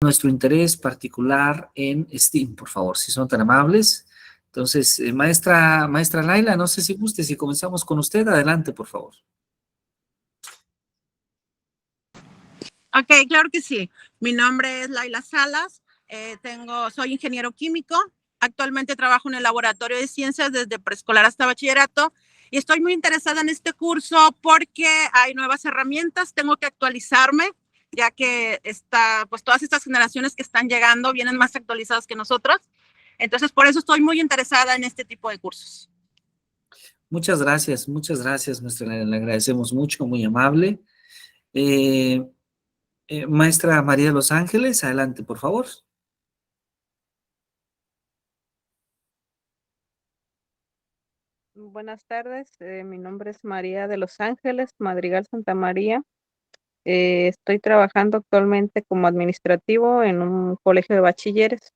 nuestro interés particular en STEAM, por favor, si son tan amables. Entonces, maestra Laila, no sé si guste, si comenzamos con usted, adelante, por favor. Ok, claro que sí. Mi nombre es Laila Salas, soy ingeniero químico, actualmente trabajo en el laboratorio de ciencias desde preescolar hasta bachillerato y estoy muy interesada en este curso porque hay nuevas herramientas, tengo que actualizarme, ya que pues todas estas generaciones que están llegando vienen más actualizadas que nosotros. Entonces, por eso estoy muy interesada en este tipo de cursos. Muchas gracias, maestra Laila, le agradecemos mucho, muy amable. Maestra María de los Ángeles, adelante, por favor. Buenas tardes, mi nombre es María de los Ángeles, Madrigal Santa María. Estoy trabajando actualmente como administrativo en un colegio de bachilleres.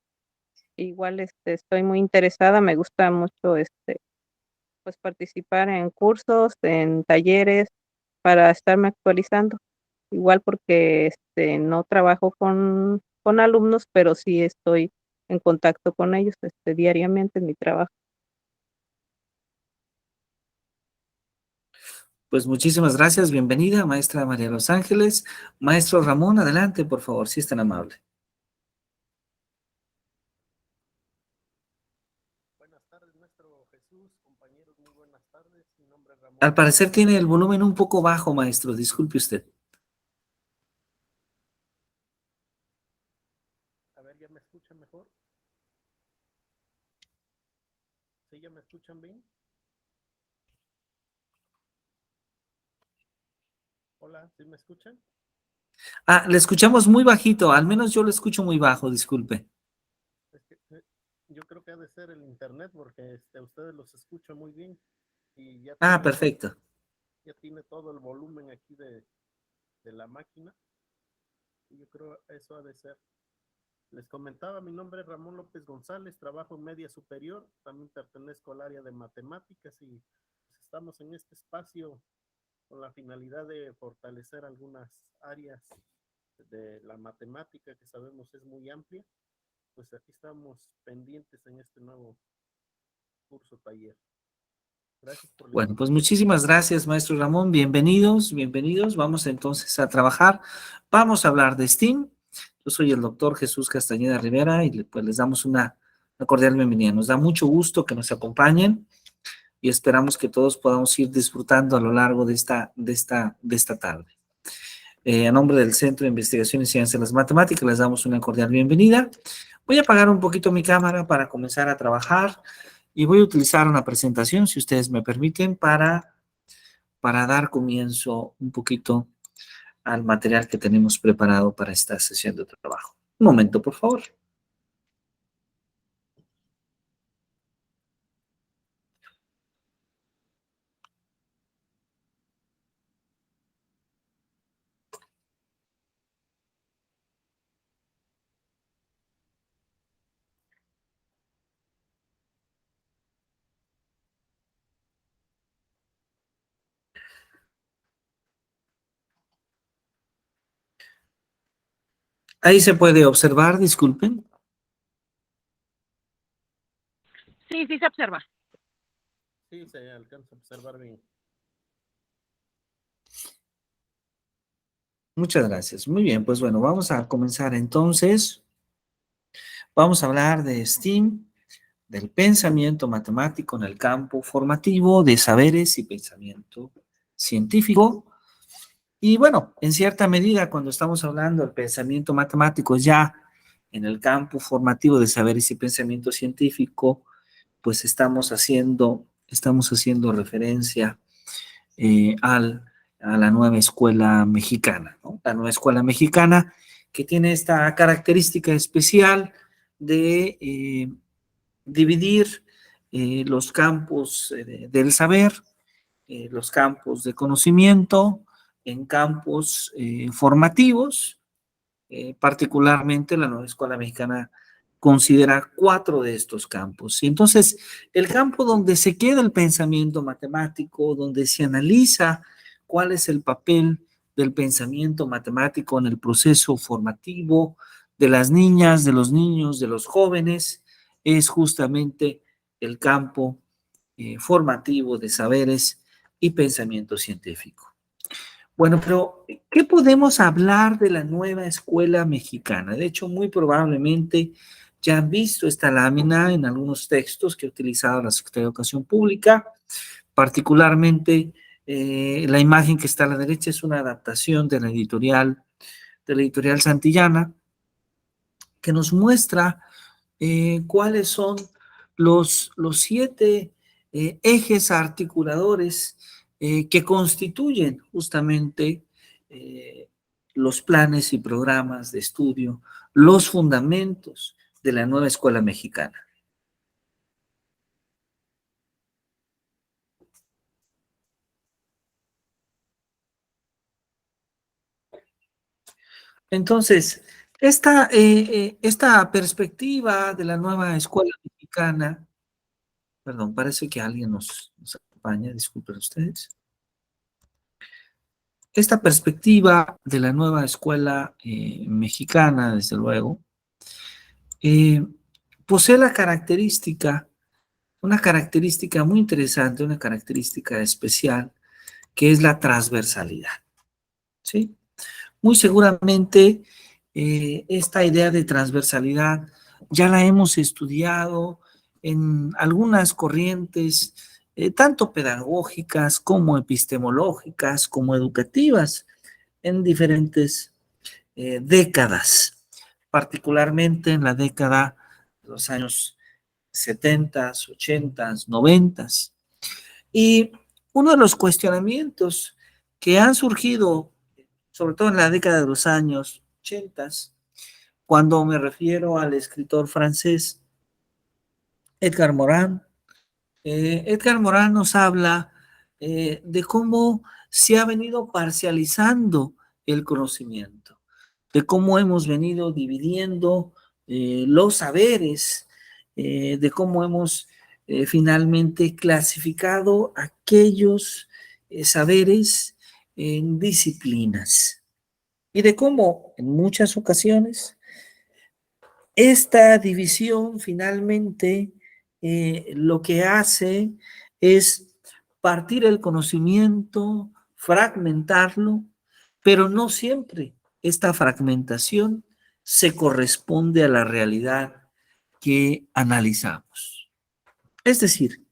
Igual estoy muy interesada, me gusta mucho pues participar en cursos, en talleres para estarme actualizando. Igual porque no trabajo con alumnos, pero sí estoy en contacto con ellos diariamente en mi trabajo. Pues muchísimas gracias, bienvenida, maestra María de los Ángeles. Maestro Ramón, adelante, por favor, si es tan amable. Buenas tardes, maestro Jesús, compañeros, muy buenas tardes. Mi nombre es Ramón. Al parecer tiene el volumen un poco bajo, maestro, disculpe usted. A ver, ¿ya me escuchan mejor? ¿Sí, ya me escuchan bien? Hola, ¿sí me escuchan? Le escuchamos muy bajito, al menos yo lo escucho muy bajo, disculpe. Es que, yo creo que ha de ser el internet porque ustedes los escuchan muy bien y Perfecto. ya tiene todo el volumen aquí de la máquina. Y yo creo eso ha de ser. Les comentaba, mi nombre es Ramón López González, trabajo en media superior, también pertenezco al área de matemáticas y pues, estamos en este espacio con la finalidad de fortalecer algunas áreas de la matemática que sabemos es muy amplia, pues aquí estamos pendientes en este nuevo curso taller. Gracias por la Bueno, pues invitación. muchísimas gracias, maestro Ramón. Bienvenidos, bienvenidos. Vamos entonces a trabajar. Vamos a hablar de STEAM. Yo soy el doctor Jesús Castañeda Rivera y pues les damos una cordial bienvenida. Nos da mucho gusto que nos acompañen y esperamos que todos podamos ir disfrutando a lo largo de esta tarde. A nombre del Centro de Investigación y Ciencias de las Matemáticas, les damos una cordial bienvenida. Voy a apagar un poquito mi cámara para comenzar a trabajar y voy a utilizar una presentación, si ustedes me permiten, para dar comienzo un poquito al material que tenemos preparado para esta sesión de trabajo. Un momento, por favor. Ahí se puede observar, disculpen. Sí, sí se observa. Sí, se alcanza a observar bien. Muchas gracias. Muy bien, pues bueno, vamos a comenzar entonces. Vamos a hablar de STEAM, del pensamiento matemático en el campo formativo de saberes y pensamiento científico. Y bueno, en cierta medida, cuando estamos hablando del pensamiento matemático ya en el campo formativo de saberes y pensamiento científico, pues estamos haciendo referencia a la nueva escuela mexicana, ¿no? La nueva escuela mexicana que tiene esta característica especial de dividir los campos del saber, los campos de conocimiento en campos formativos. Particularmente la nueva escuela mexicana considera 4 de estos campos. Y entonces, el campo donde se queda el pensamiento matemático, donde se analiza cuál es el papel del pensamiento matemático en el proceso formativo de las niñas, de los niños, de los jóvenes, es justamente el campo formativo de saberes y pensamiento científico. Bueno, pero ¿qué podemos hablar de la nueva escuela mexicana? De hecho, muy probablemente ya han visto esta lámina en algunos textos que ha utilizado la Secretaría de Educación Pública, particularmente la imagen que está a la derecha es una adaptación de la editorial Santillana, que nos muestra cuáles son los 7 ejes articuladores que constituyen justamente los planes y programas de estudio, los fundamentos de la nueva escuela mexicana. Entonces, esta perspectiva de la nueva escuela mexicana, perdón, parece que alguien nos acompaña, disculpen ustedes. Esta perspectiva de la nueva escuela mexicana, desde luego, posee una característica muy interesante, una característica especial, que es la transversalidad, ¿sí? Muy seguramente esta idea de transversalidad ya la hemos estudiado en algunas corrientes, tanto pedagógicas como epistemológicas, como educativas, en diferentes décadas, particularmente en la década de los años 70, 80, 90. Y uno de los cuestionamientos que han surgido, sobre todo en la década de los años 80, cuando me refiero al escritor francés Edgar Morin. Edgar Morin nos habla de cómo se ha venido parcializando el conocimiento, de cómo hemos venido dividiendo los saberes, de cómo hemos finalmente clasificado aquellos saberes en disciplinas y de cómo en muchas ocasiones esta división finalmente lo que hace es partir el conocimiento, fragmentarlo, pero no siempre esta fragmentación se corresponde a la realidad que analizamos. Es decir,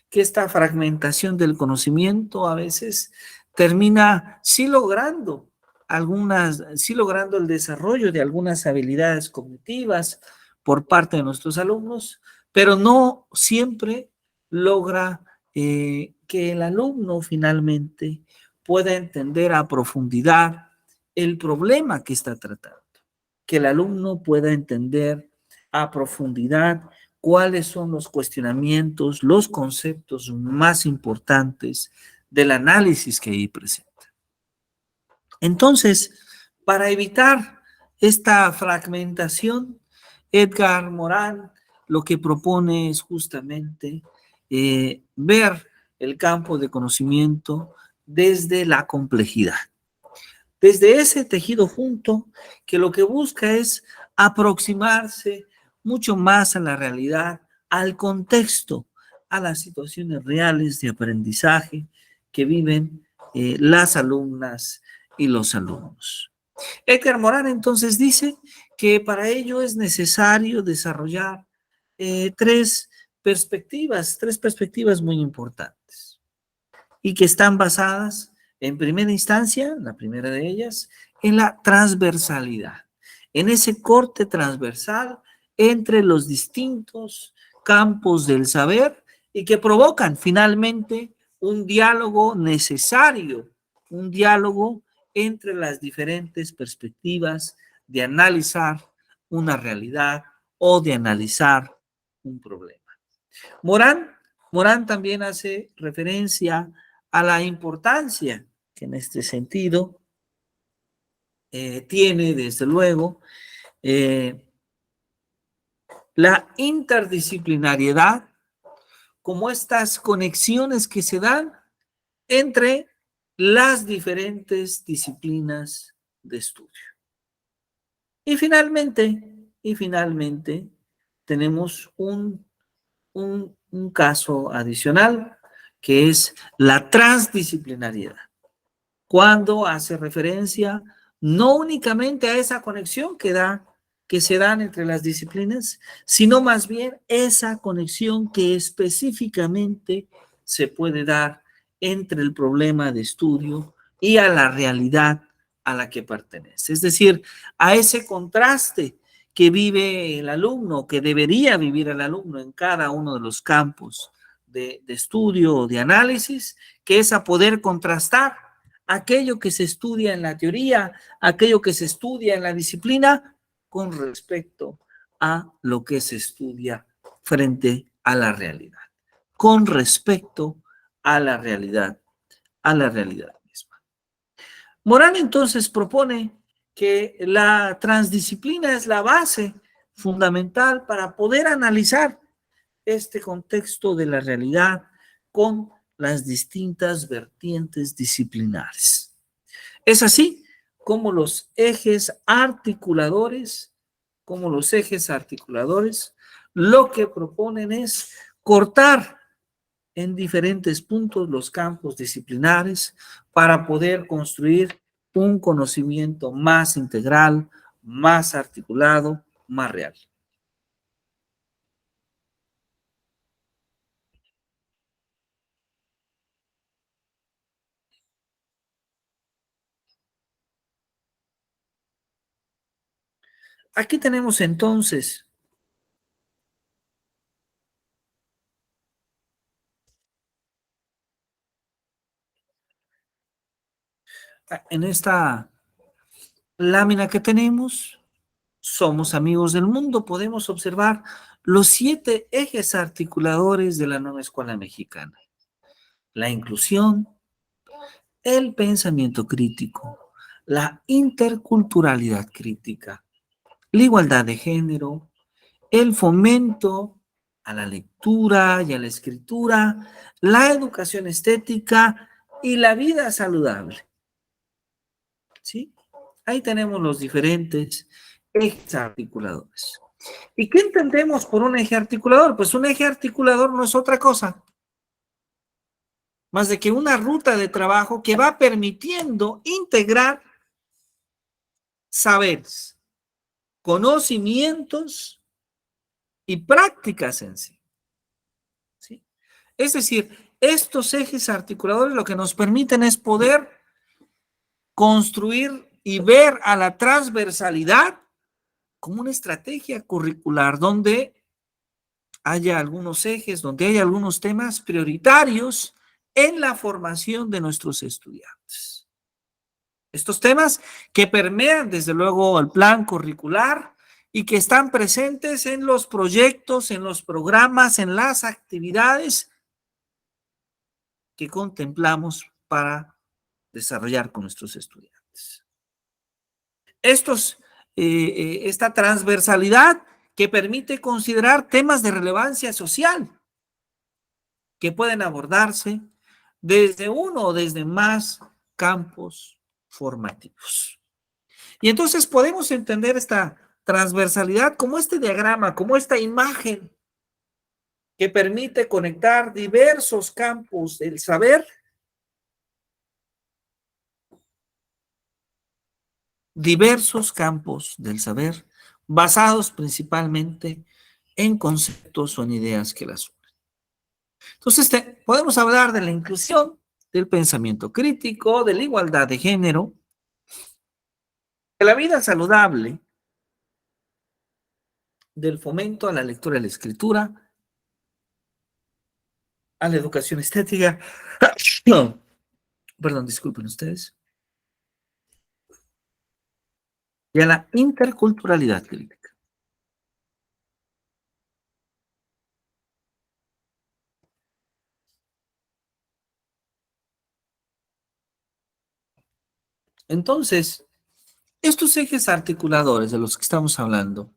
que esta fragmentación del conocimiento a veces termina sí logrando el desarrollo de algunas habilidades cognitivas por parte de nuestros alumnos, pero no siempre logra que el alumno finalmente pueda entender a profundidad el problema que está tratando, que el alumno pueda entender a profundidad cuáles son los cuestionamientos, los conceptos más importantes del análisis que ahí presenta. Entonces, para evitar esta fragmentación, Edgar Morin lo que propone es justamente ver el campo de conocimiento desde la complejidad, desde ese tejido junto que lo que busca es aproximarse mucho más a la realidad, al contexto, a las situaciones reales de aprendizaje que viven las alumnas y los alumnos. Edgar Morin entonces dice que para ello es necesario desarrollar tres perspectivas muy importantes y que están basadas en primera instancia, la primera de ellas, en la transversalidad, en ese corte transversal entre los distintos campos del saber y que provocan finalmente un diálogo necesario, un diálogo entre las diferentes perspectivas de analizar una realidad o de analizar un problema. Morin también hace referencia a la importancia que en este sentido tiene, desde luego, la interdisciplinariedad como estas conexiones que se dan entre las diferentes disciplinas de estudio. Y finalmente tenemos un caso adicional, que es la transdisciplinariedad, cuando hace referencia no únicamente a esa conexión que se dan entre las disciplinas, sino más bien esa conexión que específicamente se puede dar entre el problema de estudio y a la realidad a la que pertenece. Es decir, a ese contraste que vive el alumno, que debería vivir el alumno en cada uno de los campos de estudio o de análisis, que es a poder contrastar aquello que se estudia en la teoría, aquello que se estudia en la disciplina, con respecto a lo que se estudia frente a la realidad, con respecto a la realidad misma. Morán entonces propone que la transdisciplina es la base fundamental para poder analizar este contexto de la realidad con las distintas vertientes disciplinares. Es así como los ejes articuladores, lo que proponen es cortar en diferentes puntos los campos disciplinares para poder construir un conocimiento más integral, más articulado, más real. Aquí tenemos entonces en esta lámina que tenemos, somos amigos del mundo, podemos observar los 7 ejes articuladores de la nueva escuela mexicana. La inclusión, el pensamiento crítico, la interculturalidad crítica, la igualdad de género, el fomento a la lectura y a la escritura, la educación estética y la vida saludable. ¿Sí? Ahí tenemos los diferentes ejes articuladores. ¿Y qué entendemos por un eje articulador? Pues un eje articulador no es otra cosa más de que una ruta de trabajo que va permitiendo integrar saberes, conocimientos y prácticas en sí. ¿Sí? Es decir, estos ejes articuladores lo que nos permiten es poder construir y ver a la transversalidad como una estrategia curricular donde haya algunos ejes, donde haya algunos temas prioritarios en la formación de nuestros estudiantes. Estos temas que permean desde luego el plan curricular y que están presentes en los proyectos, en los programas, en las actividades que contemplamos para desarrollar con nuestros estudiantes. Esta transversalidad que permite considerar temas de relevancia social que pueden abordarse desde uno o desde más campos formativos. Y entonces podemos entender esta transversalidad como este diagrama, como esta imagen que permite conectar diversos campos del saber basados principalmente en conceptos o en ideas que las unen. Entonces, podemos hablar de la inclusión, del pensamiento crítico, de la igualdad de género, de la vida saludable, del fomento a la lectura y la escritura, a la educación estética. No, perdón, disculpen ustedes. Y a la interculturalidad crítica. Entonces, estos ejes articuladores de los que estamos hablando,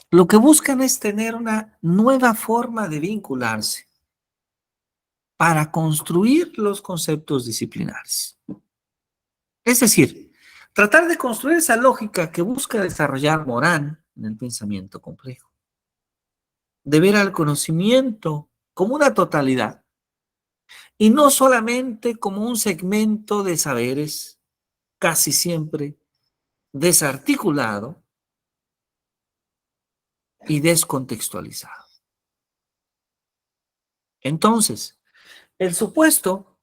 lo que buscan es tener una nueva forma de vincularse para construir los conceptos disciplinares. Es decir, Tratar de construir esa lógica que busca desarrollar Morán en el pensamiento complejo. De ver al conocimiento como una totalidad y no solamente como un segmento de saberes casi siempre desarticulado y descontextualizado. Entonces, el supuesto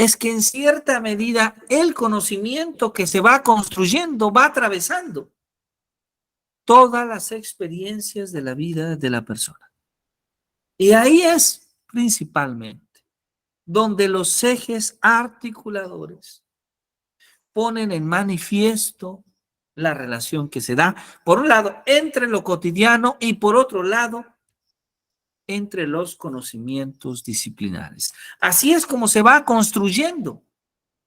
es que en cierta medida el conocimiento que se va construyendo va atravesando todas las experiencias de la vida de la persona. Y ahí es principalmente donde los ejes articuladores ponen en manifiesto la relación que se da, por un lado, entre lo cotidiano y por otro lado, entre los conocimientos disciplinares. Así es como se va construyendo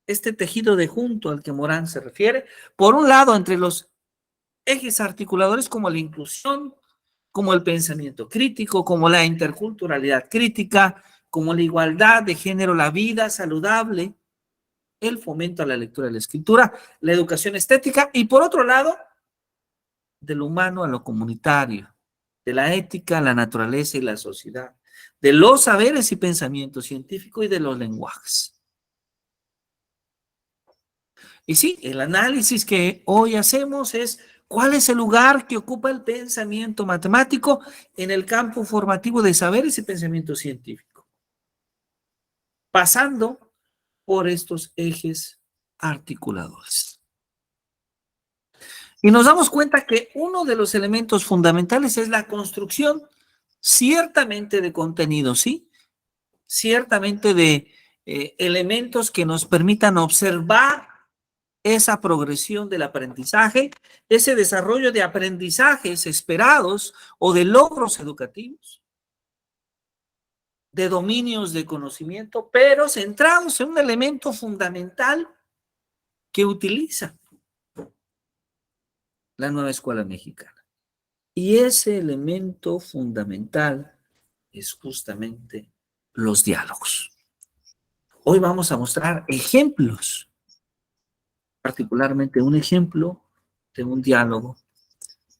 este tejido de junto al que Morán se refiere, por un lado, entre los ejes articuladores como la inclusión, como el pensamiento crítico, como la interculturalidad crítica, como la igualdad de género, la vida saludable, el fomento a la lectura y la escritura, la educación estética y por otro lado, de lo humano a lo comunitario, de la ética a la naturaleza y la sociedad, de los saberes y pensamientos científicos y de los lenguajes. Y sí, el análisis que hoy hacemos es cuál es el lugar que ocupa el pensamiento matemático en el campo formativo de saberes y pensamiento científico, pasando por estos ejes articuladores. Y nos damos cuenta que uno de los elementos fundamentales es la construcción ciertamente de contenido, ¿sí? Ciertamente de elementos que nos permitan observar esa progresión del aprendizaje, ese desarrollo de aprendizajes esperados o de logros educativos, de dominios de conocimiento, pero centrados en un elemento fundamental que utiliza la nueva escuela mexicana. Y ese elemento fundamental es justamente los diálogos. Hoy vamos a mostrar ejemplos, particularmente un ejemplo de un diálogo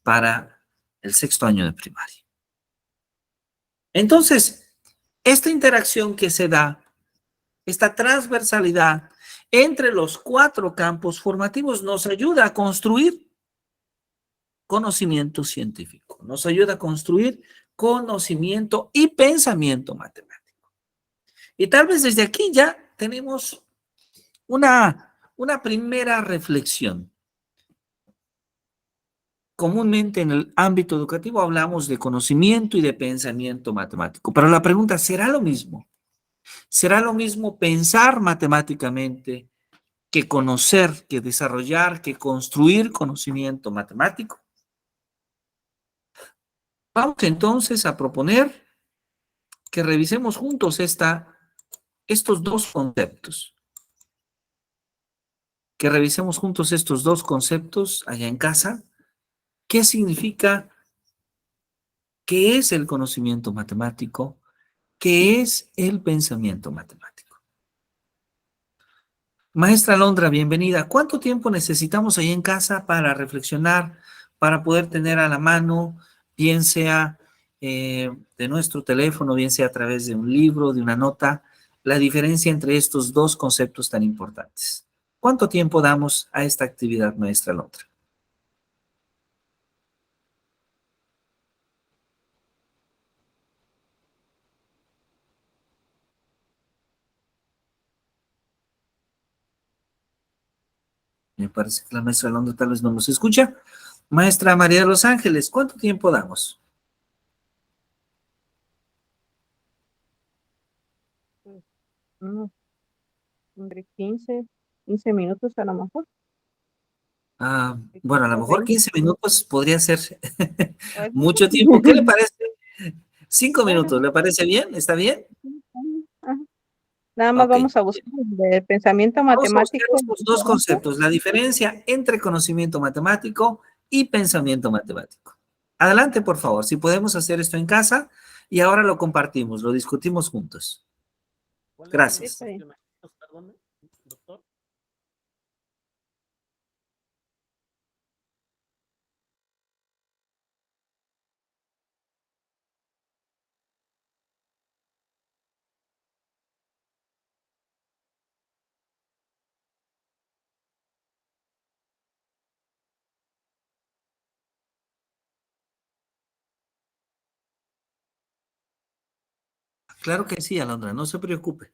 para el 6º año de primaria. Entonces, esta interacción que se da, esta transversalidad entre los 4 campos formativos nos ayuda a construir conocimiento científico, nos ayuda a construir conocimiento y pensamiento matemático. Y tal vez desde aquí ya tenemos una primera reflexión. Comúnmente en el ámbito educativo hablamos de conocimiento y de pensamiento matemático, pero la pregunta, ¿será lo mismo? ¿Será lo mismo pensar matemáticamente que conocer, que desarrollar, que construir conocimiento matemático? Vamos entonces a proponer que revisemos juntos estos dos conceptos. Que revisemos juntos estos dos conceptos allá en casa. ¿Qué significa? ¿Qué es el conocimiento matemático? ¿Qué es el pensamiento matemático? Maestra Alondra, bienvenida. ¿Cuánto tiempo necesitamos ahí en casa para reflexionar, para poder tener a la mano, bien sea de nuestro teléfono, bien sea a través de un libro, de una nota, la diferencia entre estos dos conceptos tan importantes? ¿Cuánto tiempo damos a esta actividad, maestra Alondra? Me parece que la maestra Alondra tal vez no nos escucha. Maestra María de los Ángeles, ¿cuánto tiempo damos? Entre 15 minutos a lo mejor. Bueno, a lo mejor 15 minutos podría ser Bueno, mucho tiempo. ¿Qué le parece? 5 bueno, minutos, ¿le parece bien? ¿Está bien? ajá. Nada más Ok. vamos a buscar el pensamiento Vamos a buscar matemático. estos dos conceptos, la diferencia entre conocimiento matemático y pensamiento matemático. Adelante, por favor, si podemos hacer esto en casa y ahora lo compartimos, lo discutimos juntos. ¿Cuáles son los Gracias. Está bien. cuestionamientos, perdón, doctor? Claro que sí, Alondra, no se preocupe.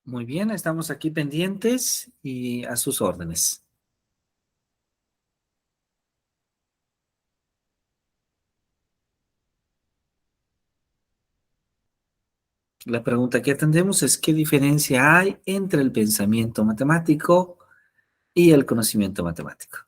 Muy bien, estamos aquí pendientes y a sus órdenes. La pregunta que atendemos es: ¿qué diferencia hay entre el pensamiento matemático y el conocimiento matemático?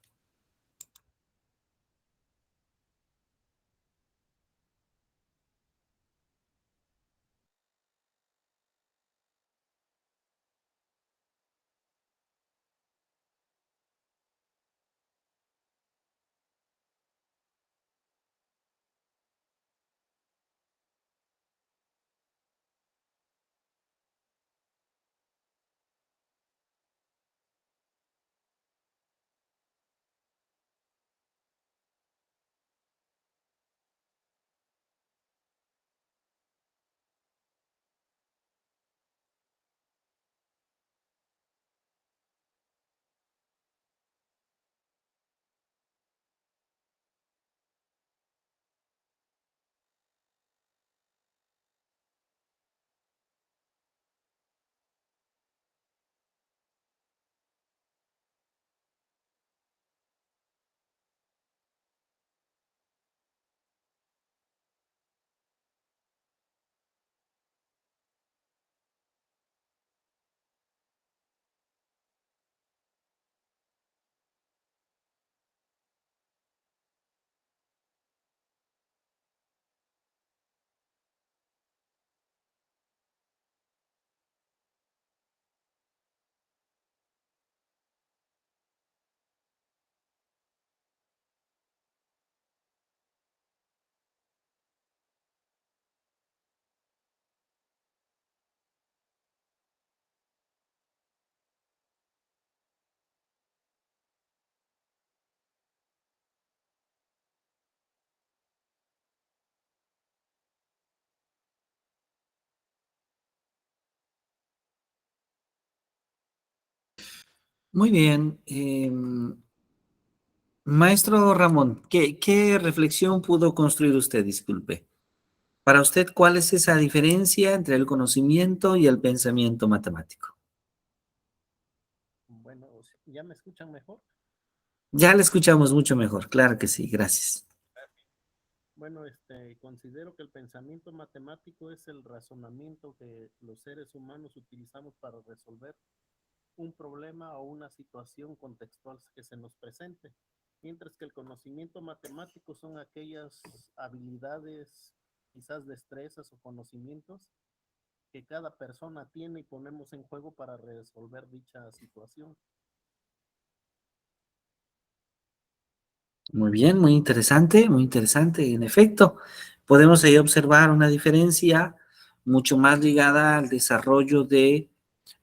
Muy bien. Maestro Ramón, ¿qué reflexión pudo construir usted? Disculpe. Para usted, ¿cuál es esa diferencia entre el conocimiento y el pensamiento matemático? Bueno, ¿ya me escuchan mejor? Ya le escuchamos mucho mejor, claro que sí, gracias. Bueno, considero que el pensamiento matemático es el razonamiento que los seres humanos utilizamos para resolver un problema o una situación contextual que se nos presente, mientras que el conocimiento matemático son aquellas habilidades, quizás destrezas o conocimientos que cada persona tiene y ponemos en juego para resolver dicha situación. Muy bien, muy interesante, muy interesante. En efecto, podemos ahí observar una diferencia mucho más ligada al desarrollo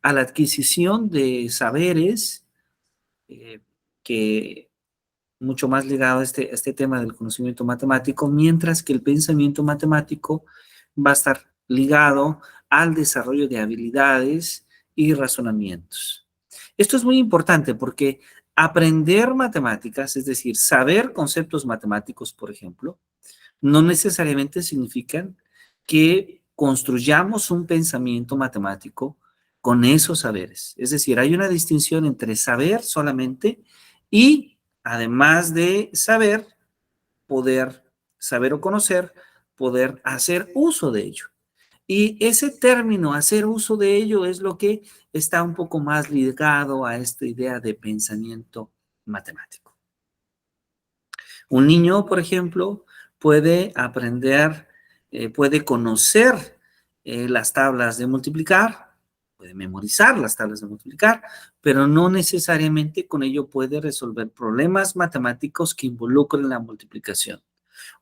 a la adquisición de saberes, eh, que mucho más ligado a este tema del conocimiento matemático, mientras que el pensamiento matemático va a estar ligado al desarrollo de habilidades y razonamientos. Esto es muy importante porque aprender matemáticas, es decir, saber conceptos matemáticos, por ejemplo, no necesariamente significan que construyamos un pensamiento matemático con esos saberes. Es decir, hay una distinción entre saber solamente y, además de saber, poder saber o conocer, poder hacer uso de ello. Y ese término, hacer uso de ello, es lo que está un poco más ligado a esta idea de pensamiento matemático. Un niño, por ejemplo, puede aprender, puede conocer las tablas de multiplicar, puede memorizar las tablas de multiplicar, pero no necesariamente con ello puede resolver problemas matemáticos que involucren la multiplicación.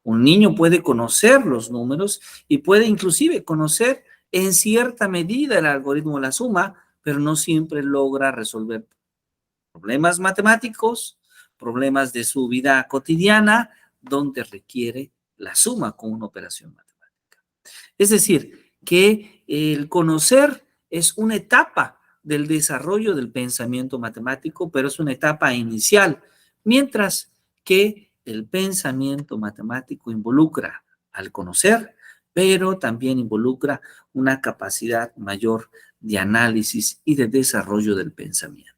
Un niño puede conocer los números y puede inclusive conocer en cierta medida el algoritmo de la suma, pero no siempre logra resolver problemas matemáticos, problemas de su vida cotidiana, donde requiere la suma con una operación matemática. Es decir, que el conocer es una etapa del desarrollo del pensamiento matemático, pero es una etapa inicial, mientras que el pensamiento matemático involucra al conocer, pero también involucra una capacidad mayor de análisis y de desarrollo del pensamiento.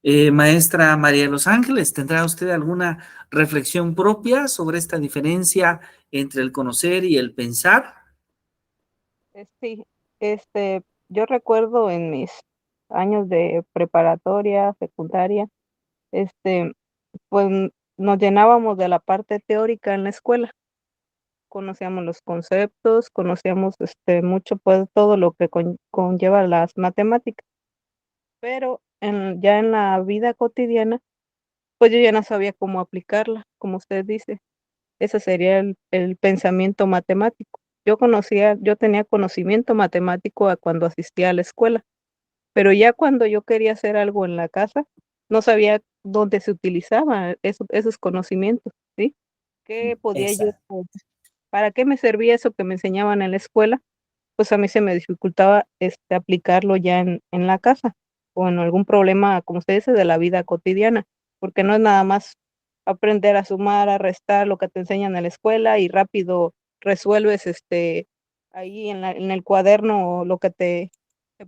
Maestra María de los Ángeles, ¿tendrá usted alguna reflexión propia sobre esta diferencia entre el conocer y el pensar? Sí, yo recuerdo en mis años de preparatoria, secundaria, este, pues nos llenábamos de la parte teórica en la escuela. Conocíamos los conceptos, conocíamos mucho, pues todo lo que conlleva las matemáticas, pero ya en la vida cotidiana, pues yo ya no sabía cómo aplicarla, como usted dice. Ese sería el pensamiento matemático. Yo tenía conocimiento matemático cuando asistía a la escuela, pero ya cuando yo quería hacer algo en la casa, no sabía dónde se utilizaban esos conocimientos, ¿sí? ¿Qué podía yo, Esa. para qué me servía eso que me enseñaban en la escuela? Pues a mí se me dificultaba aplicarlo ya en la casa o en algún problema, como usted dice, de la vida cotidiana, porque no es nada más aprender a sumar, a restar lo que te enseñan en la escuela y rápido resuelves ahí en el cuaderno lo que te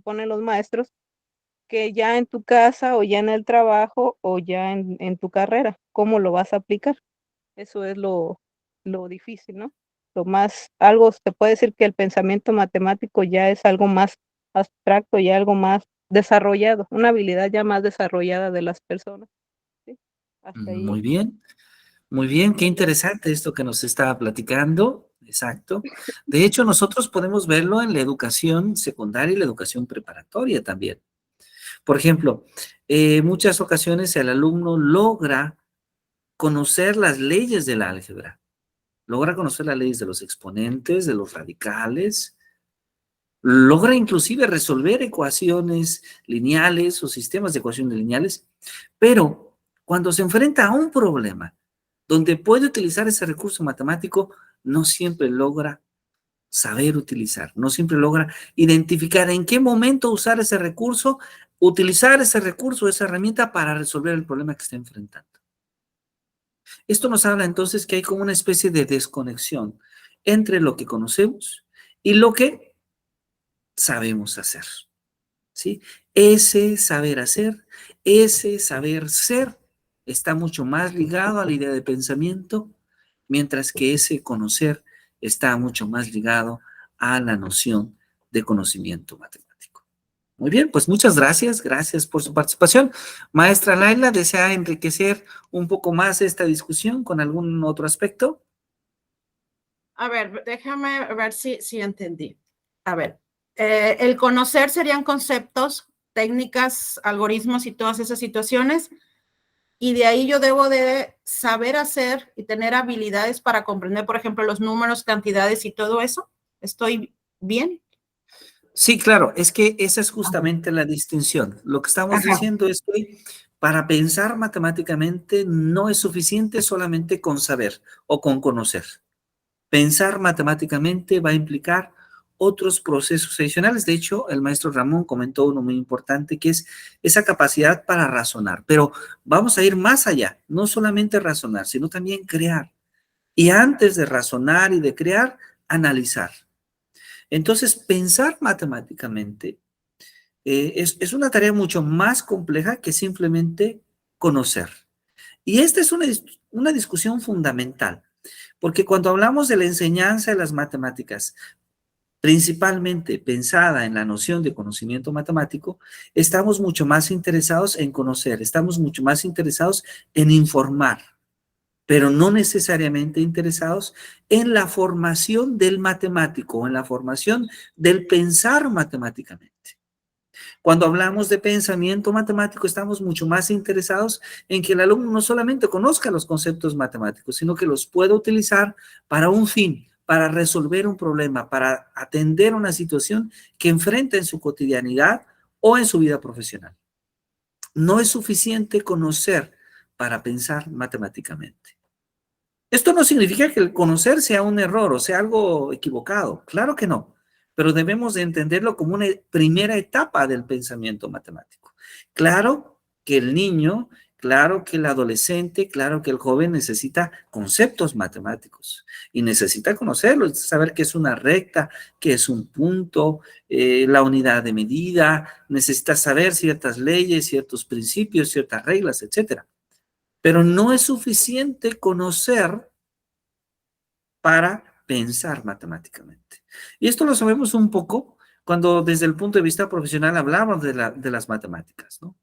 ponen los maestros, que ya en tu casa o ya en el trabajo o ya en tu carrera, ¿cómo lo vas a aplicar? Eso es lo difícil, ¿no? Lo más, algo, se puede decir que el pensamiento matemático ya es algo más abstracto, ya algo más desarrollado, una habilidad ya más desarrollada de las personas, ¿sí? Hasta ahí. Muy bien, qué interesante esto que nos estaba platicando, exacto. De hecho, nosotros podemos verlo en la educación secundaria y la educación preparatoria también. Por ejemplo, muchas ocasiones el alumno logra conocer las leyes del álgebra, logra conocer las leyes de los exponentes, de los radicales, logra inclusive resolver ecuaciones lineales o sistemas de ecuaciones lineales, pero cuando se enfrenta a un problema donde puede utilizar ese recurso matemático, no siempre logra saber utilizar, no siempre logra identificar en qué momento usar ese recurso, utilizar ese recurso, esa herramienta para resolver el problema que está enfrentando. Esto nos habla entonces que hay como una especie de desconexión entre lo que conocemos y lo que sabemos hacer, ¿sí? Ese saber hacer, ese saber ser está mucho más ligado a la idea de pensamiento, mientras que ese conocer está mucho más ligado a la noción de conocimiento matemático. Muy bien, pues muchas gracias, gracias por su participación. Maestra Laila, ¿desea enriquecer un poco más esta discusión con algún otro aspecto? A ver, déjame ver si entendí. A ver, el conocer serían conceptos, técnicas, algoritmos y todas esas situaciones, y de ahí yo debo de saber hacer y tener habilidades para comprender, por ejemplo, los números, cantidades y todo eso. ¿Estoy bien? Sí, claro, es que esa es justamente la distinción. Lo que estamos Ajá. diciendo es que para pensar matemáticamente no es suficiente solamente con saber o con conocer. Pensar matemáticamente va a implicar otros procesos adicionales. De hecho, el maestro Ramón comentó uno muy importante, que es esa capacidad para razonar. Pero vamos a ir más allá, no solamente razonar, sino también crear. Y antes de razonar y de crear, analizar. Entonces, pensar matemáticamente es una tarea mucho más compleja que simplemente conocer. Y esta es una discusión fundamental, porque cuando hablamos de la enseñanza de las matemáticas, principalmente pensada en la noción de conocimiento matemático, estamos mucho más interesados en conocer, estamos mucho más interesados en informar, pero no necesariamente interesados en la formación del matemático, en la formación del pensar matemáticamente. Cuando hablamos de pensamiento matemático, estamos mucho más interesados en que el alumno no solamente conozca los conceptos matemáticos, sino que los pueda utilizar para un fin, para resolver un problema, para atender una situación que enfrenta en su cotidianidad o en su vida profesional. No es suficiente conocer para pensar matemáticamente. Esto no significa que el conocer sea un error o sea algo equivocado, claro que no, pero debemos de entenderlo como una primera etapa del pensamiento matemático. Claro que el niño, claro que el adolescente, claro que el joven necesita conceptos matemáticos y necesita conocerlos, saber qué es una recta, qué es un punto, la unidad de medida, necesita saber ciertas leyes, ciertos principios, ciertas reglas, etcétera. Pero no es suficiente conocer para pensar matemáticamente. Y esto lo sabemos un poco cuando desde el punto de vista profesional hablamos de las matemáticas, ¿no?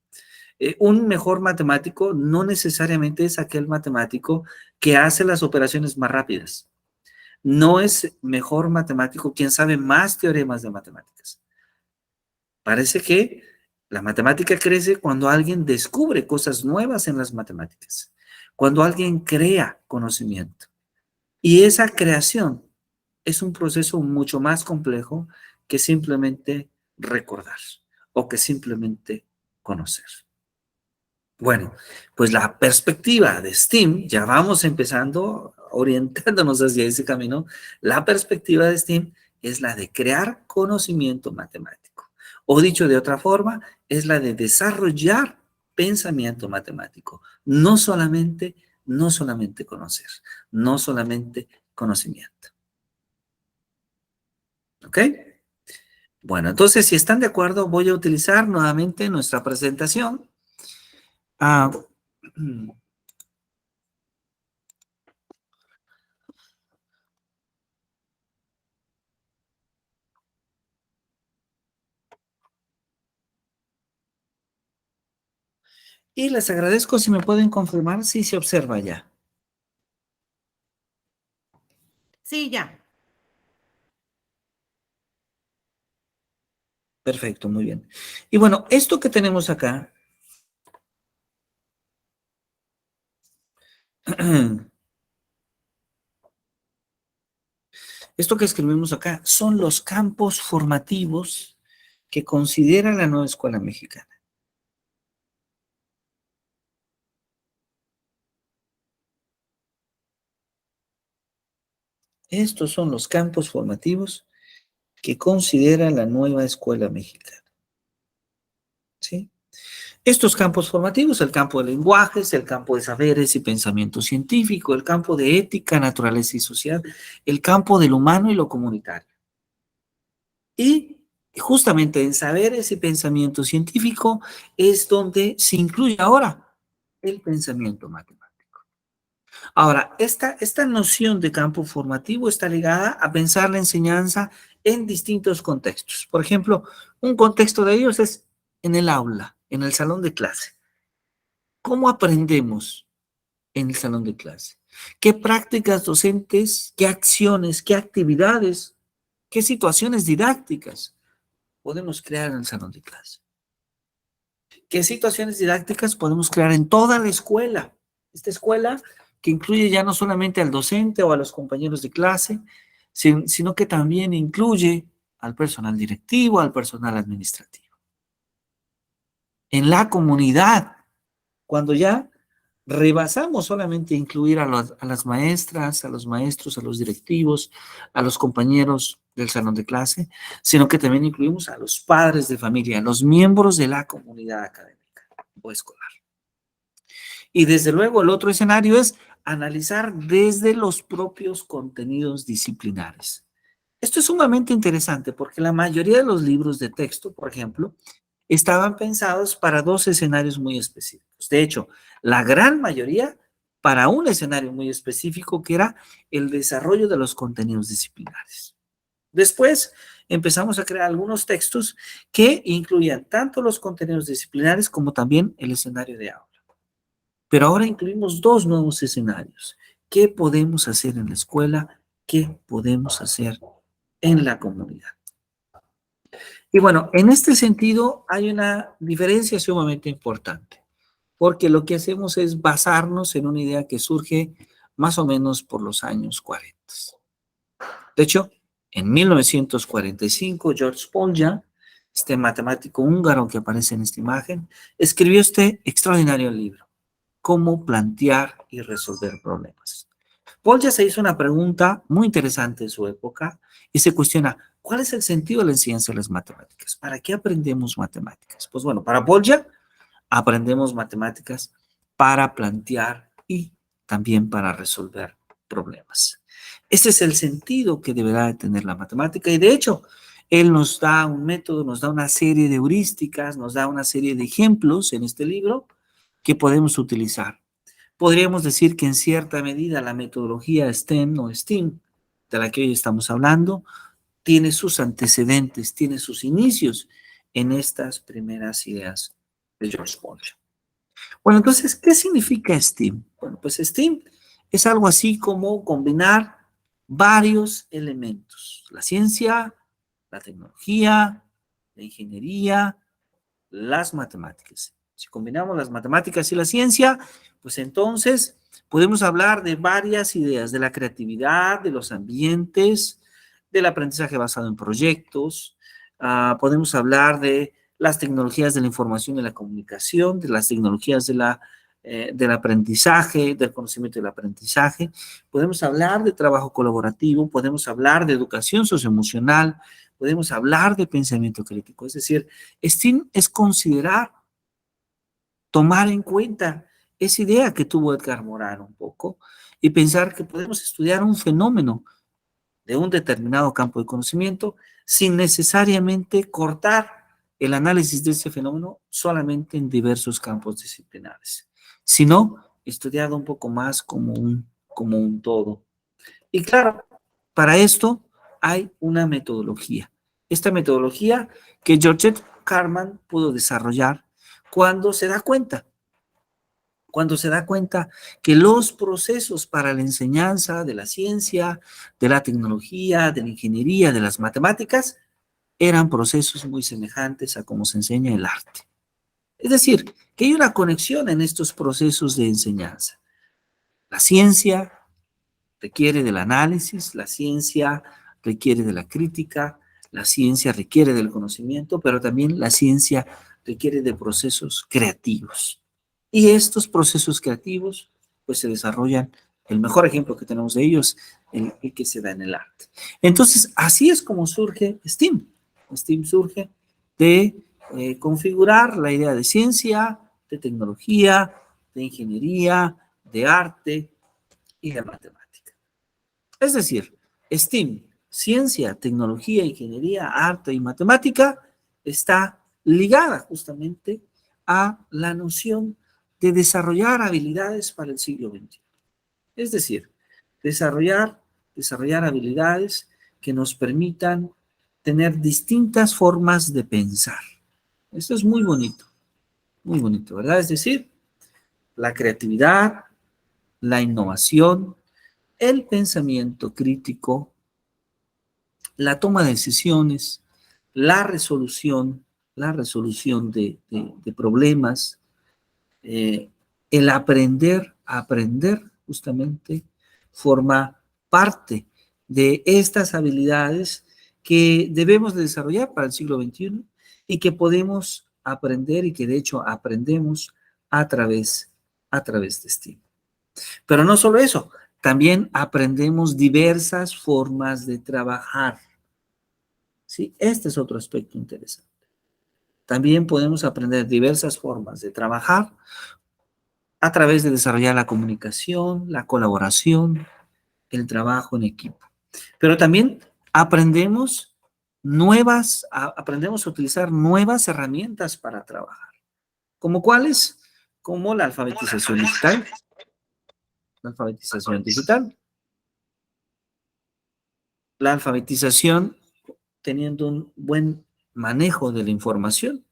Un mejor matemático no necesariamente es aquel matemático que hace las operaciones más rápidas. No es mejor matemático quien sabe más teoremas de matemáticas. Parece que la matemática crece cuando alguien descubre cosas nuevas en las matemáticas, cuando alguien crea conocimiento. Y esa creación es un proceso mucho más complejo que simplemente recordar o que simplemente conocer. Bueno, pues la perspectiva de STEAM, ya vamos empezando, orientándonos hacia ese camino, la perspectiva de STEAM es la de crear conocimiento matemático. O dicho de otra forma, es la de desarrollar pensamiento matemático. No solamente conocer, no solamente conocimiento. ¿Ok? Bueno, entonces, si están de acuerdo, voy a utilizar nuevamente nuestra presentación. Y les agradezco si me pueden confirmar si se observa ya. Sí, ya. Perfecto, muy bien. Y bueno, esto que tenemos acá, esto que escribimos acá, son los campos formativos que considera la nueva escuela mexicana. Estos son los campos formativos que considera la nueva escuela mexicana. ¿Sí? Estos campos formativos, el campo de lenguajes, el campo de saberes y pensamiento científico, el campo de ética, naturaleza y social, el campo del humano y lo comunitario. Y justamente en saberes y pensamiento científico es donde se incluye ahora el pensamiento matemático. Ahora, esta noción de campo formativo está ligada a pensar la enseñanza en distintos contextos. Por ejemplo, un contexto de ellos es en el aula, en el salón de clase. ¿Cómo aprendemos en el salón de clase? ¿Qué prácticas docentes, qué acciones, qué actividades, qué situaciones didácticas podemos crear en el salón de clase? ¿Qué situaciones didácticas podemos crear en toda la escuela? Esta escuela que incluye ya no solamente al docente o a los compañeros de clase, sino que también incluye al personal directivo, al personal administrativo. En la comunidad, cuando ya rebasamos solamente incluir a las maestras, a los maestros, a los directivos, a los compañeros del salón de clase, sino que también incluimos a los padres de familia, a los miembros de la comunidad académica o escolar. Y desde luego el otro escenario es analizar desde los propios contenidos disciplinares. Esto es sumamente interesante porque la mayoría de los libros de texto, por ejemplo, estaban pensados para dos escenarios muy específicos. De hecho, la gran mayoría para un escenario muy específico que era el desarrollo de los contenidos disciplinares. Después empezamos a crear algunos textos que incluían tanto los contenidos disciplinares como también el escenario de aula. Pero ahora incluimos dos nuevos escenarios. ¿Qué podemos hacer en la escuela? ¿Qué podemos hacer en la comunidad? Y bueno, en este sentido hay una diferencia sumamente importante, porque lo que hacemos es basarnos en una idea que surge más o menos por los años 40. De hecho, en 1945, George Polya, este matemático húngaro que aparece en esta imagen, escribió este extraordinario libro, Cómo plantear y resolver problemas. Polya se hizo una pregunta muy interesante en su época y se cuestiona, ¿cuál es el sentido de la enseñanza de las matemáticas? ¿Para qué aprendemos matemáticas? Pues bueno, para Polya aprendemos matemáticas para plantear y también para resolver problemas. Ese es el sentido que deberá de tener la matemática y de hecho, él nos da un método, nos da una serie de heurísticas, nos da una serie de ejemplos en este libro que podemos utilizar. Podríamos decir que en cierta medida la metodología STEM o STEAM, de la que hoy estamos hablando, tiene sus antecedentes, tiene sus inicios en estas primeras ideas de George Boole. Bueno, entonces, ¿qué significa STEAM? Bueno, pues STEAM es algo así como combinar varios elementos. La ciencia, la tecnología, la ingeniería, las matemáticas. Si combinamos las matemáticas y la ciencia, pues entonces podemos hablar de varias ideas, de la creatividad, de los ambientes, del aprendizaje basado en proyectos, podemos hablar de las tecnologías de la información y la comunicación, de las tecnologías del aprendizaje, del conocimiento del aprendizaje, podemos hablar de trabajo colaborativo, podemos hablar de educación socioemocional, podemos hablar de pensamiento crítico. Es decir, STEAM es considerar, tomar en cuenta esa idea que tuvo Edgar Morin un poco y pensar que podemos estudiar un fenómeno de un determinado campo de conocimiento sin necesariamente cortar el análisis de ese fenómeno solamente en diversos campos disciplinares, sino estudiado un poco más como un todo. Y claro, para esto hay una metodología. Esta metodología que Georgette Carman pudo desarrollar cuando se da cuenta que los procesos para la enseñanza de la ciencia, de la tecnología, de la ingeniería, de las matemáticas, eran procesos muy semejantes a cómo se enseña el arte. Es decir, que hay una conexión en estos procesos de enseñanza. La ciencia requiere del análisis, la ciencia requiere de la crítica, la ciencia requiere del conocimiento, pero también la ciencia requiere de procesos creativos. Y estos procesos creativos, pues se desarrollan, el mejor ejemplo que tenemos de ellos, el que se da en el arte. Entonces, así es como surge STEAM. STEAM surge de configurar la idea de ciencia, de tecnología, de ingeniería, de arte y de matemática. Es decir, STEAM, ciencia, tecnología, ingeniería, arte y matemática, está ligada justamente a la noción de desarrollar habilidades para el siglo XXI. Es decir, desarrollar habilidades que nos permitan tener distintas formas de pensar. Esto es muy bonito, ¿verdad? Es decir, la creatividad, la innovación, el pensamiento crítico, la toma de decisiones, la resolución de problemas, el aprender justamente forma parte de estas habilidades que debemos de desarrollar para el siglo XXI y que podemos aprender y que de hecho aprendemos a través de STEAM. Pero no solo eso, también aprendemos diversas formas de trabajar. ¿Sí? Este es otro aspecto interesante. También podemos aprender diversas formas de trabajar a través de desarrollar la comunicación, la colaboración, el trabajo en equipo. Pero también aprendemos a utilizar nuevas herramientas para trabajar. ¿Como cuáles? Como la alfabetización digital. La alfabetización teniendo un buen manejo de la información.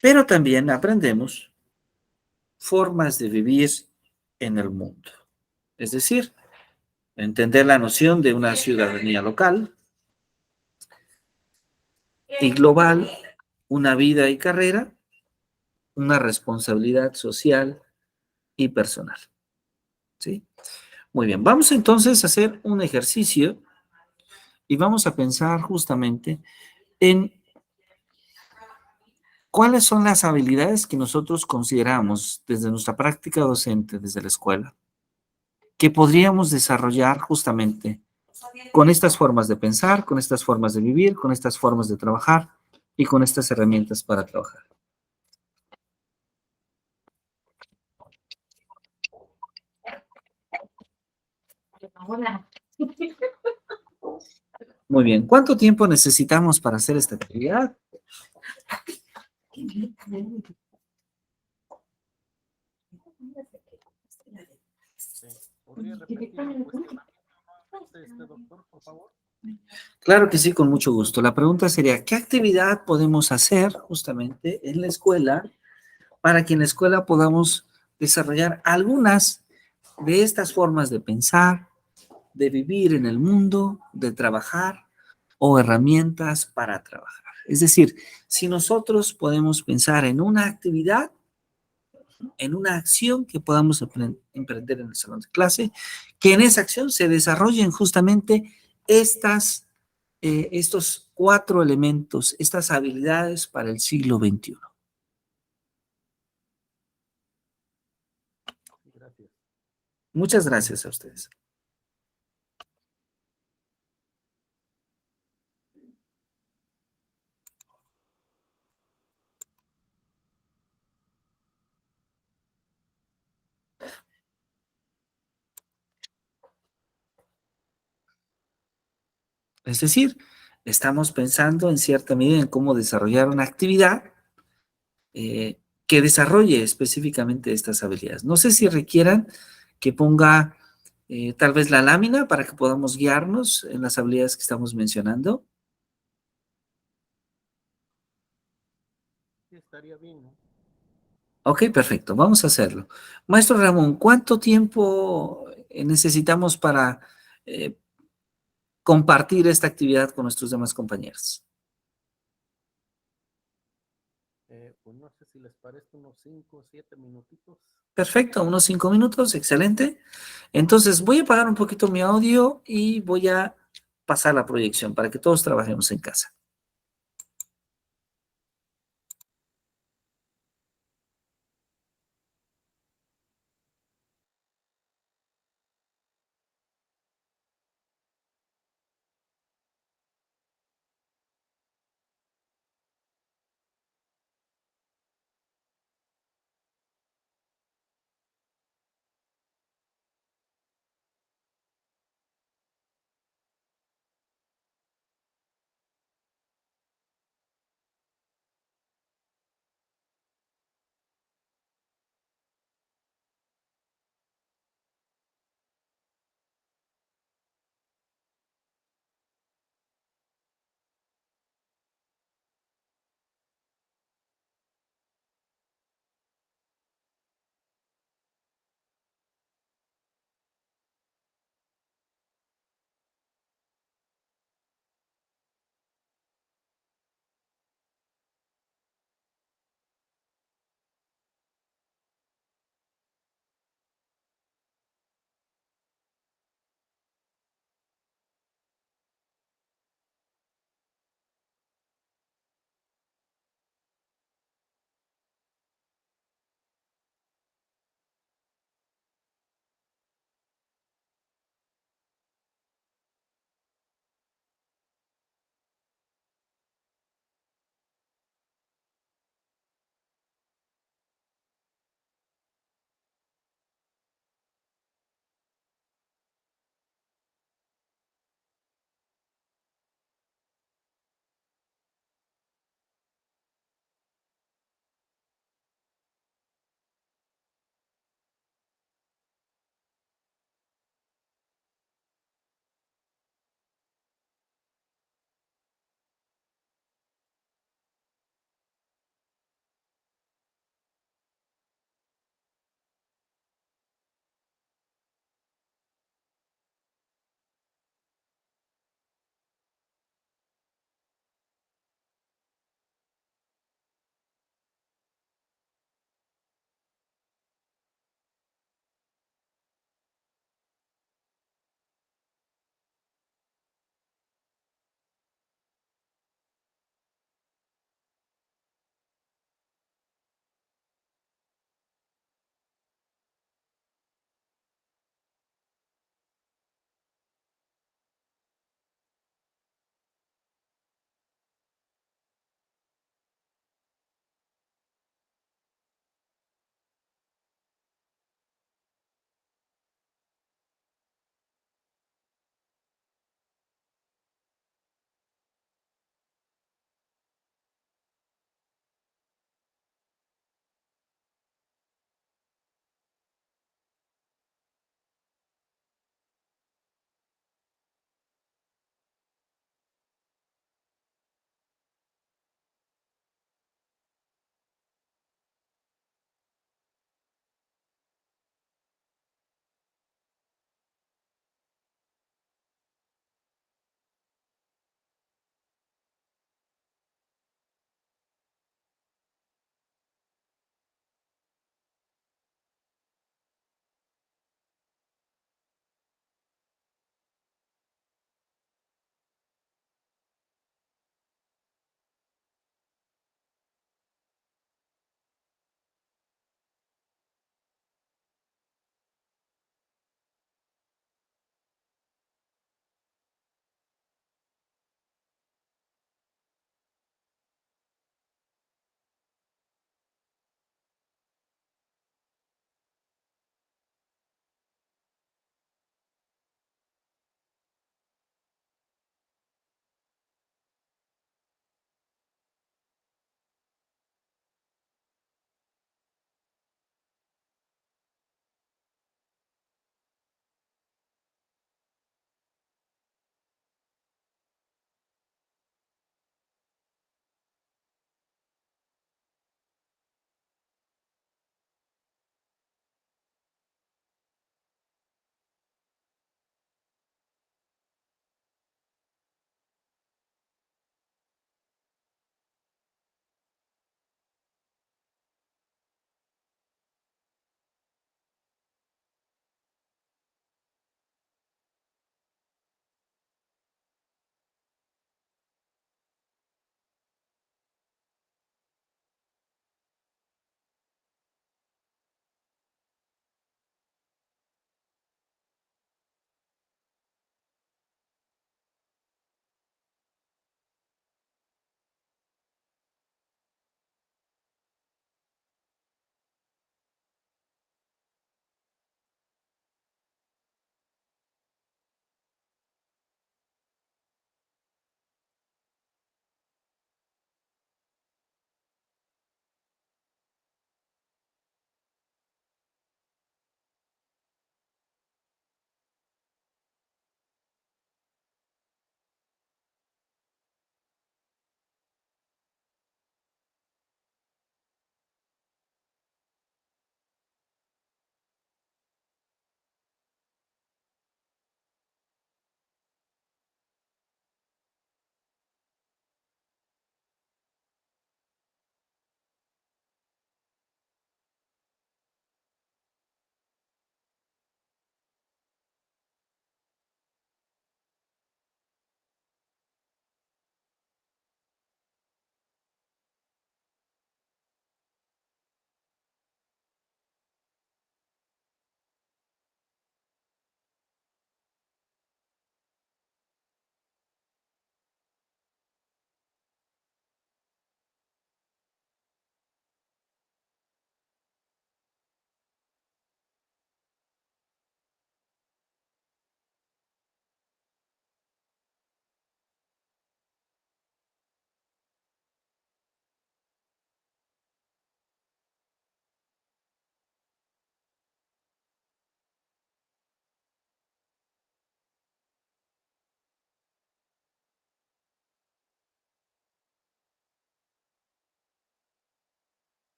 Pero también aprendemos formas de vivir en el mundo. Es decir, entender la noción de una ciudadanía local y global, una vida y carrera, una responsabilidad social y personal. ¿Sí? Muy bien, vamos entonces a hacer un ejercicio y vamos a pensar justamente en cuáles son las habilidades que nosotros consideramos desde nuestra práctica docente, desde la escuela, que podríamos desarrollar justamente con estas formas de pensar, con estas formas de vivir, con estas formas de trabajar y con estas herramientas para trabajar. Muy bien. ¿Cuánto tiempo necesitamos para hacer esta actividad? ¿Podría repetir el cuestionamiento, doctor, por favor? Claro que sí, con mucho gusto. La pregunta sería, ¿qué actividad podemos hacer justamente en la escuela para que en la escuela podamos desarrollar algunas de estas formas de pensar, de vivir en el mundo, de trabajar o herramientas para trabajar? Es decir, si nosotros podemos pensar en una actividad, en una acción que podamos emprender en el salón de clase, que en esa acción se desarrollen justamente estos 4 elementos, estas habilidades para el siglo XXI. Gracias. Muchas gracias a ustedes. Es decir, estamos pensando en cierta medida en cómo desarrollar una actividad que desarrolle específicamente estas habilidades. No sé si requieran que ponga tal vez la lámina para que podamos guiarnos en las habilidades que estamos mencionando. Sí, estaría bien, ¿no? Ok, perfecto, vamos a hacerlo. Maestro Ramón, ¿cuánto tiempo necesitamos para eh, compartir esta actividad con nuestros demás compañeros? Pues no sé si les parece unos 5 o 7 minutitos. Perfecto, unos 5 minutos, excelente. Entonces voy a apagar un poquito mi audio y voy a pasar la proyección para que todos trabajemos en casa.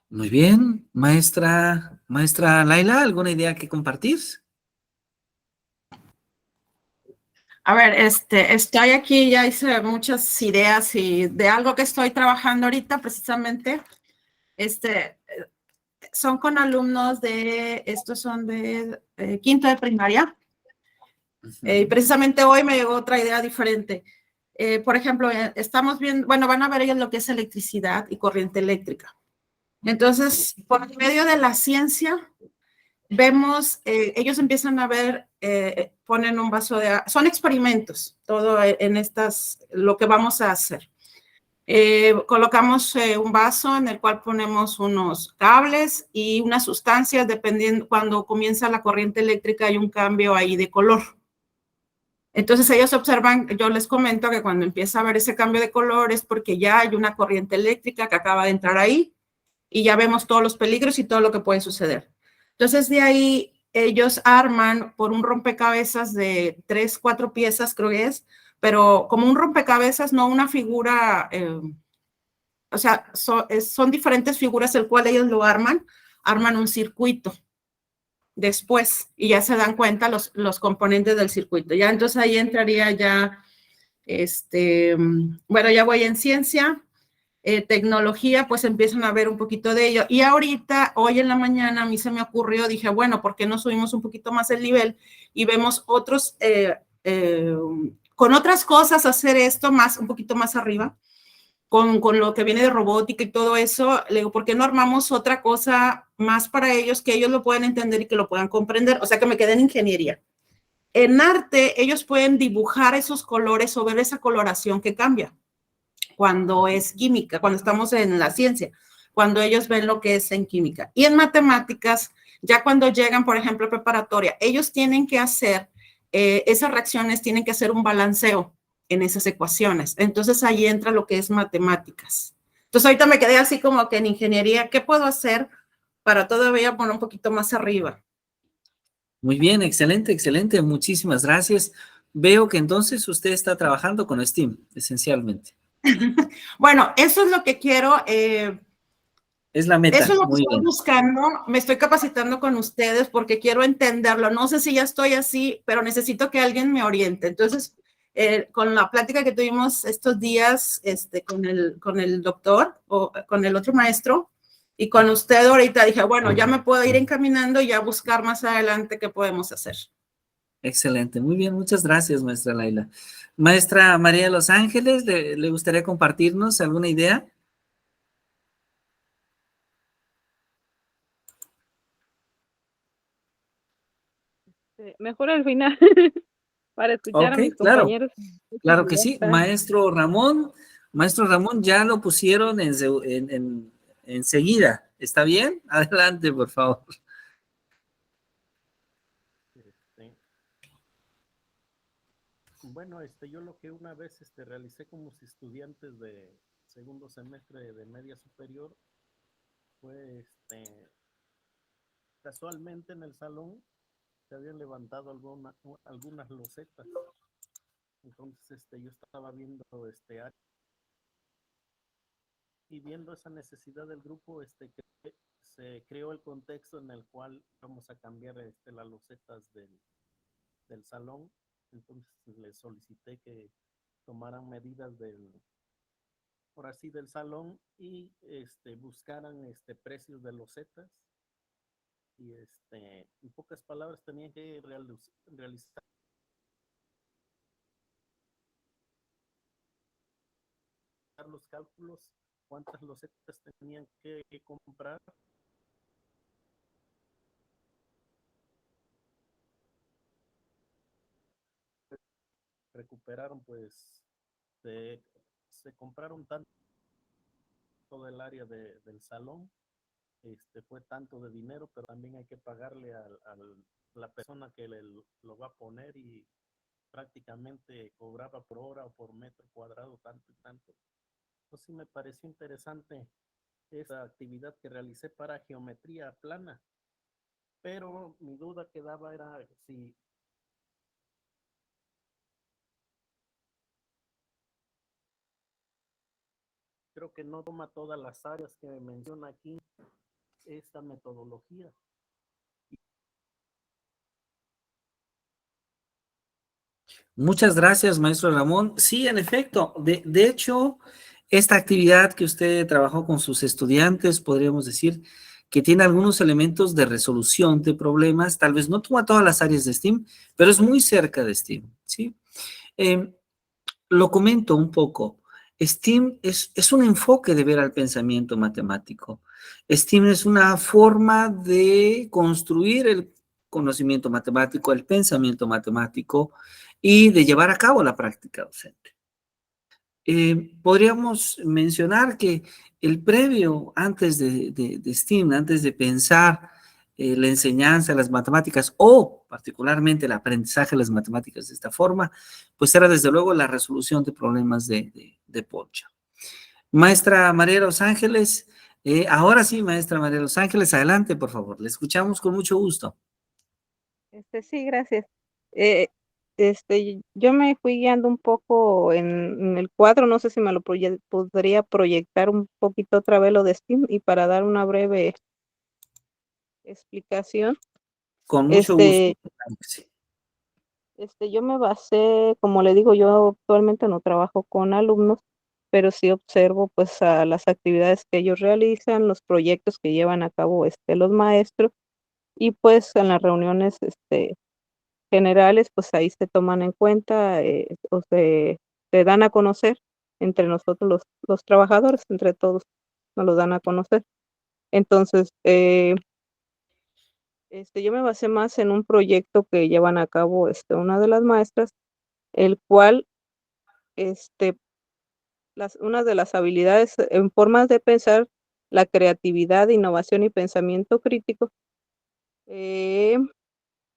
Muy bien, maestra Laila, ¿alguna idea que compartir? A ver, estoy aquí, ya hice muchas ideas y de algo que estoy trabajando ahorita precisamente, este, son con alumnos estos son de quinto de primaria. Precisamente hoy me llegó otra idea diferente. Por ejemplo, estamos viendo, bueno, van a ver ellos lo que es electricidad y corriente eléctrica. Entonces, por medio de la ciencia, vemos, ellos empiezan a ver, ponen un vaso de agua, son experimentos, todo en lo que vamos a hacer. Colocamos un vaso en el cual ponemos unos cables y unas sustancias, dependiendo, cuando comienza la corriente eléctrica hay un cambio ahí de color. Entonces ellos observan, yo les comento que cuando empieza a haber ese cambio de color es porque ya hay una corriente eléctrica que acaba de entrar ahí y ya vemos todos los peligros y todo lo que puede suceder. Entonces de ahí ellos arman por un rompecabezas de 3, 4 piezas, creo que es, pero como un rompecabezas, no una figura, o sea, son diferentes figuras el cual ellos lo arman un circuito después y ya se dan cuenta los componentes del circuito. Ya entonces ahí entraría ya, bueno, ya voy en ciencia, tecnología, pues empiezan a ver un poquito de ello. Y ahorita, hoy en la mañana, a mí se me ocurrió, dije, bueno, ¿por qué no subimos un poquito más el nivel y vemos otros, con otras cosas hacer esto más, un poquito más arriba? Con lo que viene de robótica y todo eso, le digo, ¿por qué no armamos otra cosa más para ellos que ellos lo puedan entender y que lo puedan comprender? O sea, que me quede en ingeniería. En arte, ellos pueden dibujar esos colores o ver esa coloración que cambia cuando es química, cuando estamos en la ciencia, cuando ellos ven lo que es en química. Y en matemáticas, ya cuando llegan, por ejemplo, a preparatoria, ellos tienen que hacer, esas reacciones tienen que hacer un balanceo en esas ecuaciones. Entonces ahí entra lo que es matemáticas. Entonces ahorita me quedé así como que en ingeniería, ¿qué puedo hacer para todavía poner un poquito más arriba? Muy bien, excelente, excelente. Muchísimas gracias. Veo que entonces usted está trabajando con STEAM, esencialmente. Bueno, eso es lo que quiero. Es la meta. Eso es lo que Muy estoy bien. buscando. Me estoy capacitando con ustedes porque quiero entenderlo. No sé si ya estoy así, pero necesito que alguien me oriente. Entonces, con la plática que tuvimos estos días con el doctor o con el otro maestro y con usted ahorita, dije, bueno, ya me puedo ir encaminando y ya buscar más adelante qué podemos hacer. Excelente. Muy bien. Muchas gracias, maestra Laila. Maestra María de los Ángeles, ¿le gustaría compartirnos alguna idea? Mejor al final, para escuchar a Ok, mis claro. compañeros. Claro que sí. Maestro Ramón, ya lo pusieron enseguida. ¿Está bien? Adelante, por favor. Este, bueno, yo lo que una vez realicé como estudiantes de segundo semestre de media superior fue casualmente en el salón se habían levantado algunas losetas. Entonces yo estaba viendo y viendo esa necesidad del grupo, que se creó el contexto en el cual vamos a cambiar las losetas del salón. Entonces les solicité que tomaran medidas por así del salón y buscaran precios de losetas y en pocas palabras tenían que realizar los cálculos, cuántas losetas tenían que comprar recuperaron, pues se, se compraron tanto del área del salón, fue tanto de dinero, pero también hay que pagarle a la persona que lo va a poner y prácticamente cobraba por hora o por metro cuadrado tanto y tanto. Entonces sí me pareció interesante esa actividad que realicé para geometría plana, pero mi duda quedaba era si creo que no toma todas las áreas que menciona aquí esta metodología. Muchas gracias, maestro Ramón. Sí, en efecto, de hecho, esta actividad que usted trabajó con sus estudiantes, podríamos decir que tiene algunos elementos de resolución de problemas, tal vez no toma todas las áreas de STEAM, pero es muy cerca de STEAM, ¿sí? Eh, lo comento un poco. STEAM es un enfoque de ver al pensamiento matemático. STEAM es una forma de construir el conocimiento matemático, el pensamiento matemático y de llevar a cabo la práctica docente. Podríamos mencionar que el previo, antes de STEAM, antes de pensar la enseñanza de las matemáticas o particularmente el aprendizaje de las matemáticas de esta forma, pues era desde luego la resolución de problemas de Polcha. Maestra María Los Ángeles, ahora sí, maestra María Los Ángeles, adelante, por favor, le escuchamos con mucho gusto. Sí, gracias. Yo me fui guiando un poco en el cuadro, no sé si me lo podría proyectar un poquito otra vez lo de Steam y para dar una breve explicación. Con mucho gusto. Sí. Yo me basé, como le digo, yo actualmente no trabajo con alumnos, pero sí observo pues a las actividades que ellos realizan, los proyectos que llevan a cabo los maestros y pues en las reuniones generales, pues ahí se toman en cuenta o se dan a conocer entre nosotros los trabajadores, entre todos nos lo dan a conocer. Entonces, yo me basé más en un proyecto que llevan a cabo una de las maestras, el cual, una de las habilidades en formas de pensar, la creatividad, innovación y pensamiento crítico, eh,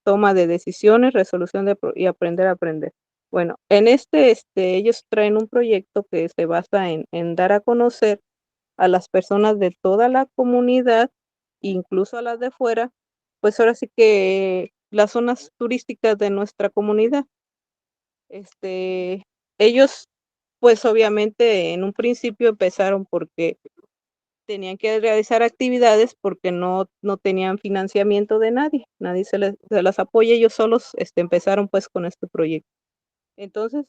toma de decisiones, resolución y aprender a aprender. Bueno, en ellos traen un proyecto que se basa en dar a conocer a las personas de toda la comunidad, incluso a las de fuera, pues ahora sí que las zonas turísticas de nuestra comunidad. Ellos, pues obviamente en un principio empezaron porque tenían que realizar actividades porque no tenían financiamiento de nadie, nadie se las apoya, ellos solos empezaron pues con este proyecto. Entonces,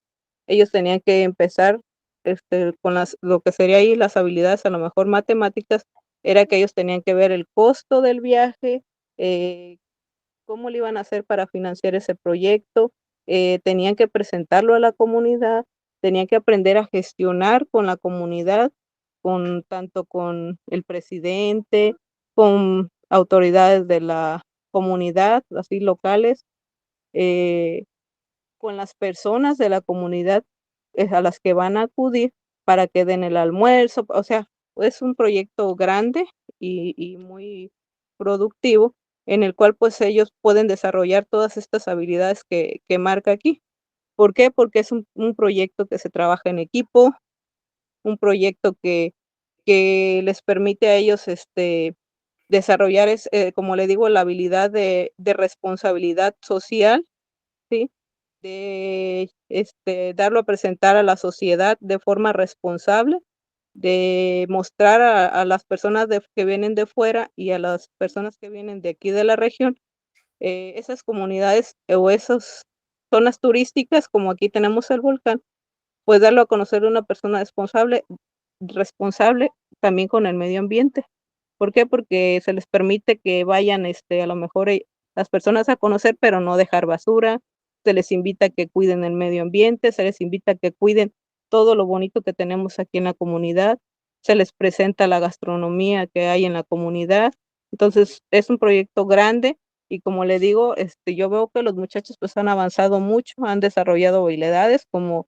ellos tenían que empezar con lo que sería ahí las habilidades, a lo mejor matemáticas, era que ellos tenían que ver el costo del viaje, cómo le iban a hacer para financiar ese proyecto, tenían que presentarlo a la comunidad, tenían que aprender a gestionar con la comunidad, tanto con el presidente, con autoridades de la comunidad, así locales, con las personas de la comunidad a las que van a acudir para que den el almuerzo. O sea, es un proyecto grande y muy productivo en el cual pues ellos pueden desarrollar todas estas habilidades que marca aquí. ¿Por qué? Porque es un proyecto que se trabaja en equipo, un proyecto que les permite a ellos desarrollar, como le digo, la habilidad de responsabilidad social, ¿sí? De darlo a presentar a la sociedad de forma responsable, de mostrar a las personas que vienen de fuera y a las personas que vienen de aquí de la región, esas comunidades o esas zonas turísticas, como aquí tenemos el volcán, pues darlo a conocer a una persona responsable también con el medio ambiente. ¿Por qué? Porque se les permite que vayan, a lo mejor las personas a conocer, pero no dejar basura, se les invita a que cuiden el medio ambiente, se les invita a que cuiden todo lo bonito que tenemos aquí en la comunidad, se les presenta la gastronomía que hay en la comunidad. Entonces, es un proyecto grande y como le digo, yo veo que los muchachos pues han avanzado mucho, han desarrollado habilidades como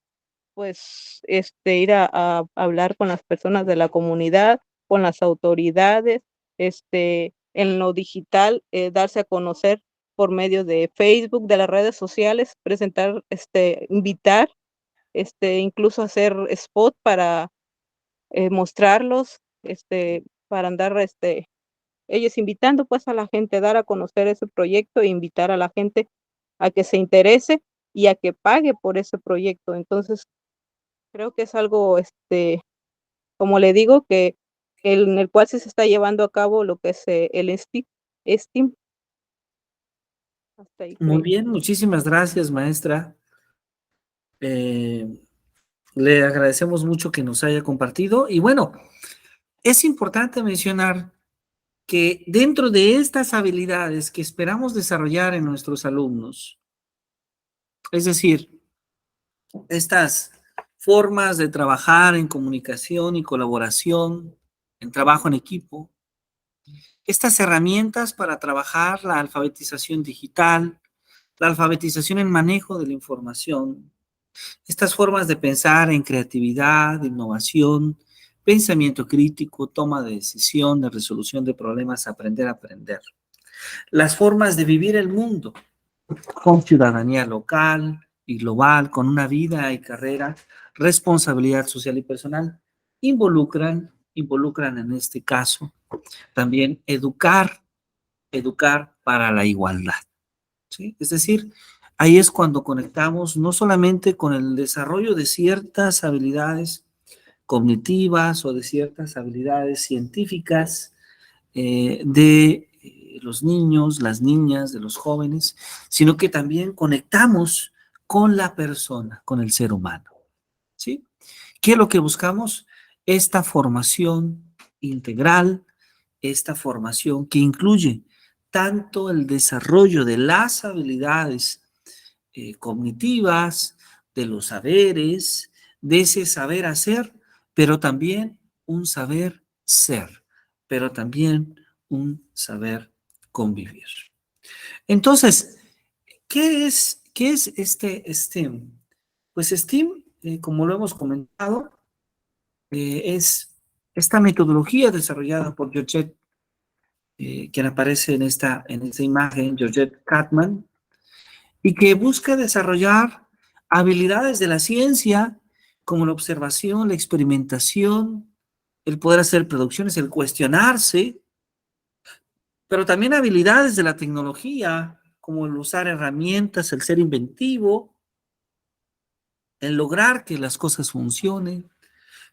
pues, ir a hablar con las personas de la comunidad, con las autoridades, en lo digital, darse a conocer por medio de Facebook, de las redes sociales, presentar, invitar, incluso hacer spot para mostrarlos, para andar, ellos invitando pues a la gente, dar a conocer ese proyecto e invitar a la gente a que se interese y a que pague por ese proyecto. Entonces, creo que es algo como le digo, que en el cual se está llevando a cabo lo que es el STEAM. Hasta ahí Muy creo. bien, muchísimas gracias, maestra. Le agradecemos mucho que nos haya compartido. Y bueno, es importante mencionar que dentro de estas habilidades que esperamos desarrollar en nuestros alumnos, es decir, estas formas de trabajar en comunicación y colaboración, en trabajo en equipo, estas herramientas para trabajar la alfabetización digital, la alfabetización en manejo de la información, estas formas de pensar en creatividad, innovación, pensamiento crítico, toma de decisión, de resolución de problemas, aprender a aprender. Las formas de vivir el mundo con ciudadanía local y global, con una vida y carrera, responsabilidad social y personal, involucran en este caso también educar para la igualdad, ¿sí? Es decir, ahí es cuando conectamos no solamente con el desarrollo de ciertas habilidades cognitivas o de ciertas habilidades científicas de los niños, las niñas, de los jóvenes, sino que también conectamos con la persona, con el ser humano, ¿sí? ¿Qué es lo que buscamos? Esta formación integral, esta formación que incluye tanto el desarrollo de las habilidades cognitivas, de los saberes, de ese saber hacer, pero también un saber ser, pero también un saber convivir. Entonces, qué es este STEAM? Pues STEAM, como lo hemos comentado, es esta metodología desarrollada por Georgette, quien aparece en esta imagen, Georgette Katman, y que busca desarrollar habilidades de la ciencia como la observación, la experimentación, el poder hacer producciones, el cuestionarse, pero también habilidades de la tecnología como el usar herramientas, el ser inventivo, el lograr que las cosas funcionen,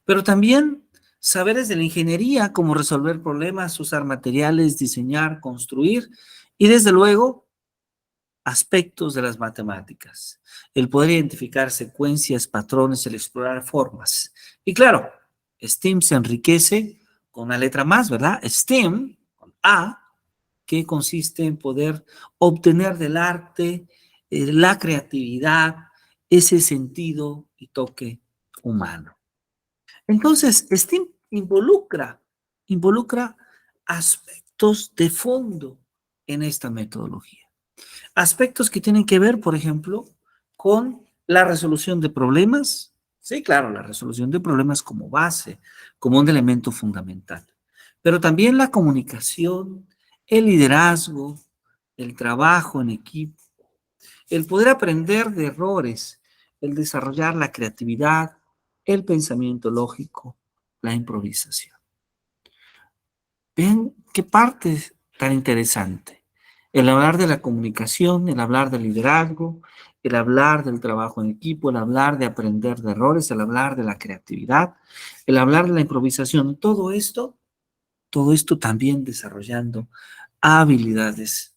pero también saberes de la ingeniería como resolver problemas, usar materiales, diseñar, construir y desde luego aspectos de las matemáticas, el poder identificar secuencias, patrones, el explorar formas. Y claro, STEAM se enriquece con una letra más, ¿verdad? STEAM, con A, que consiste en poder obtener del arte, la creatividad, ese sentido y toque humano. Entonces, STEAM involucra aspectos de fondo en esta metodología. Aspectos que tienen que ver, por ejemplo, con la resolución de problemas. Sí, claro, la resolución de problemas como base, como un elemento fundamental. Pero también la comunicación, el liderazgo, el trabajo en equipo, el poder aprender de errores, el desarrollar la creatividad, el pensamiento lógico, la improvisación. Vean qué parte tan interesante. El hablar de la comunicación, el hablar del liderazgo, el hablar del trabajo en equipo, el hablar de aprender de errores, el hablar de la creatividad, el hablar de la improvisación, todo esto también desarrollando habilidades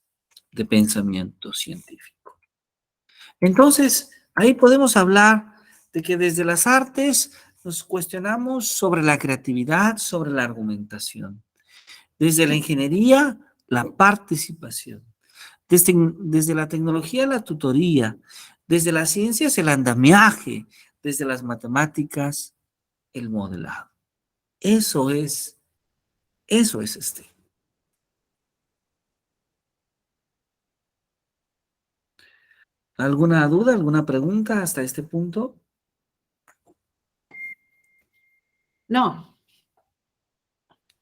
de pensamiento científico. Entonces, ahí podemos hablar de que desde las artes nos cuestionamos sobre la creatividad, sobre la argumentación. Desde la ingeniería, la participación. Desde la tecnología, la tutoría. Desde las ciencias, el andamiaje. Desde las matemáticas, el modelado. Eso es este. ¿Alguna duda, alguna pregunta hasta este punto? No.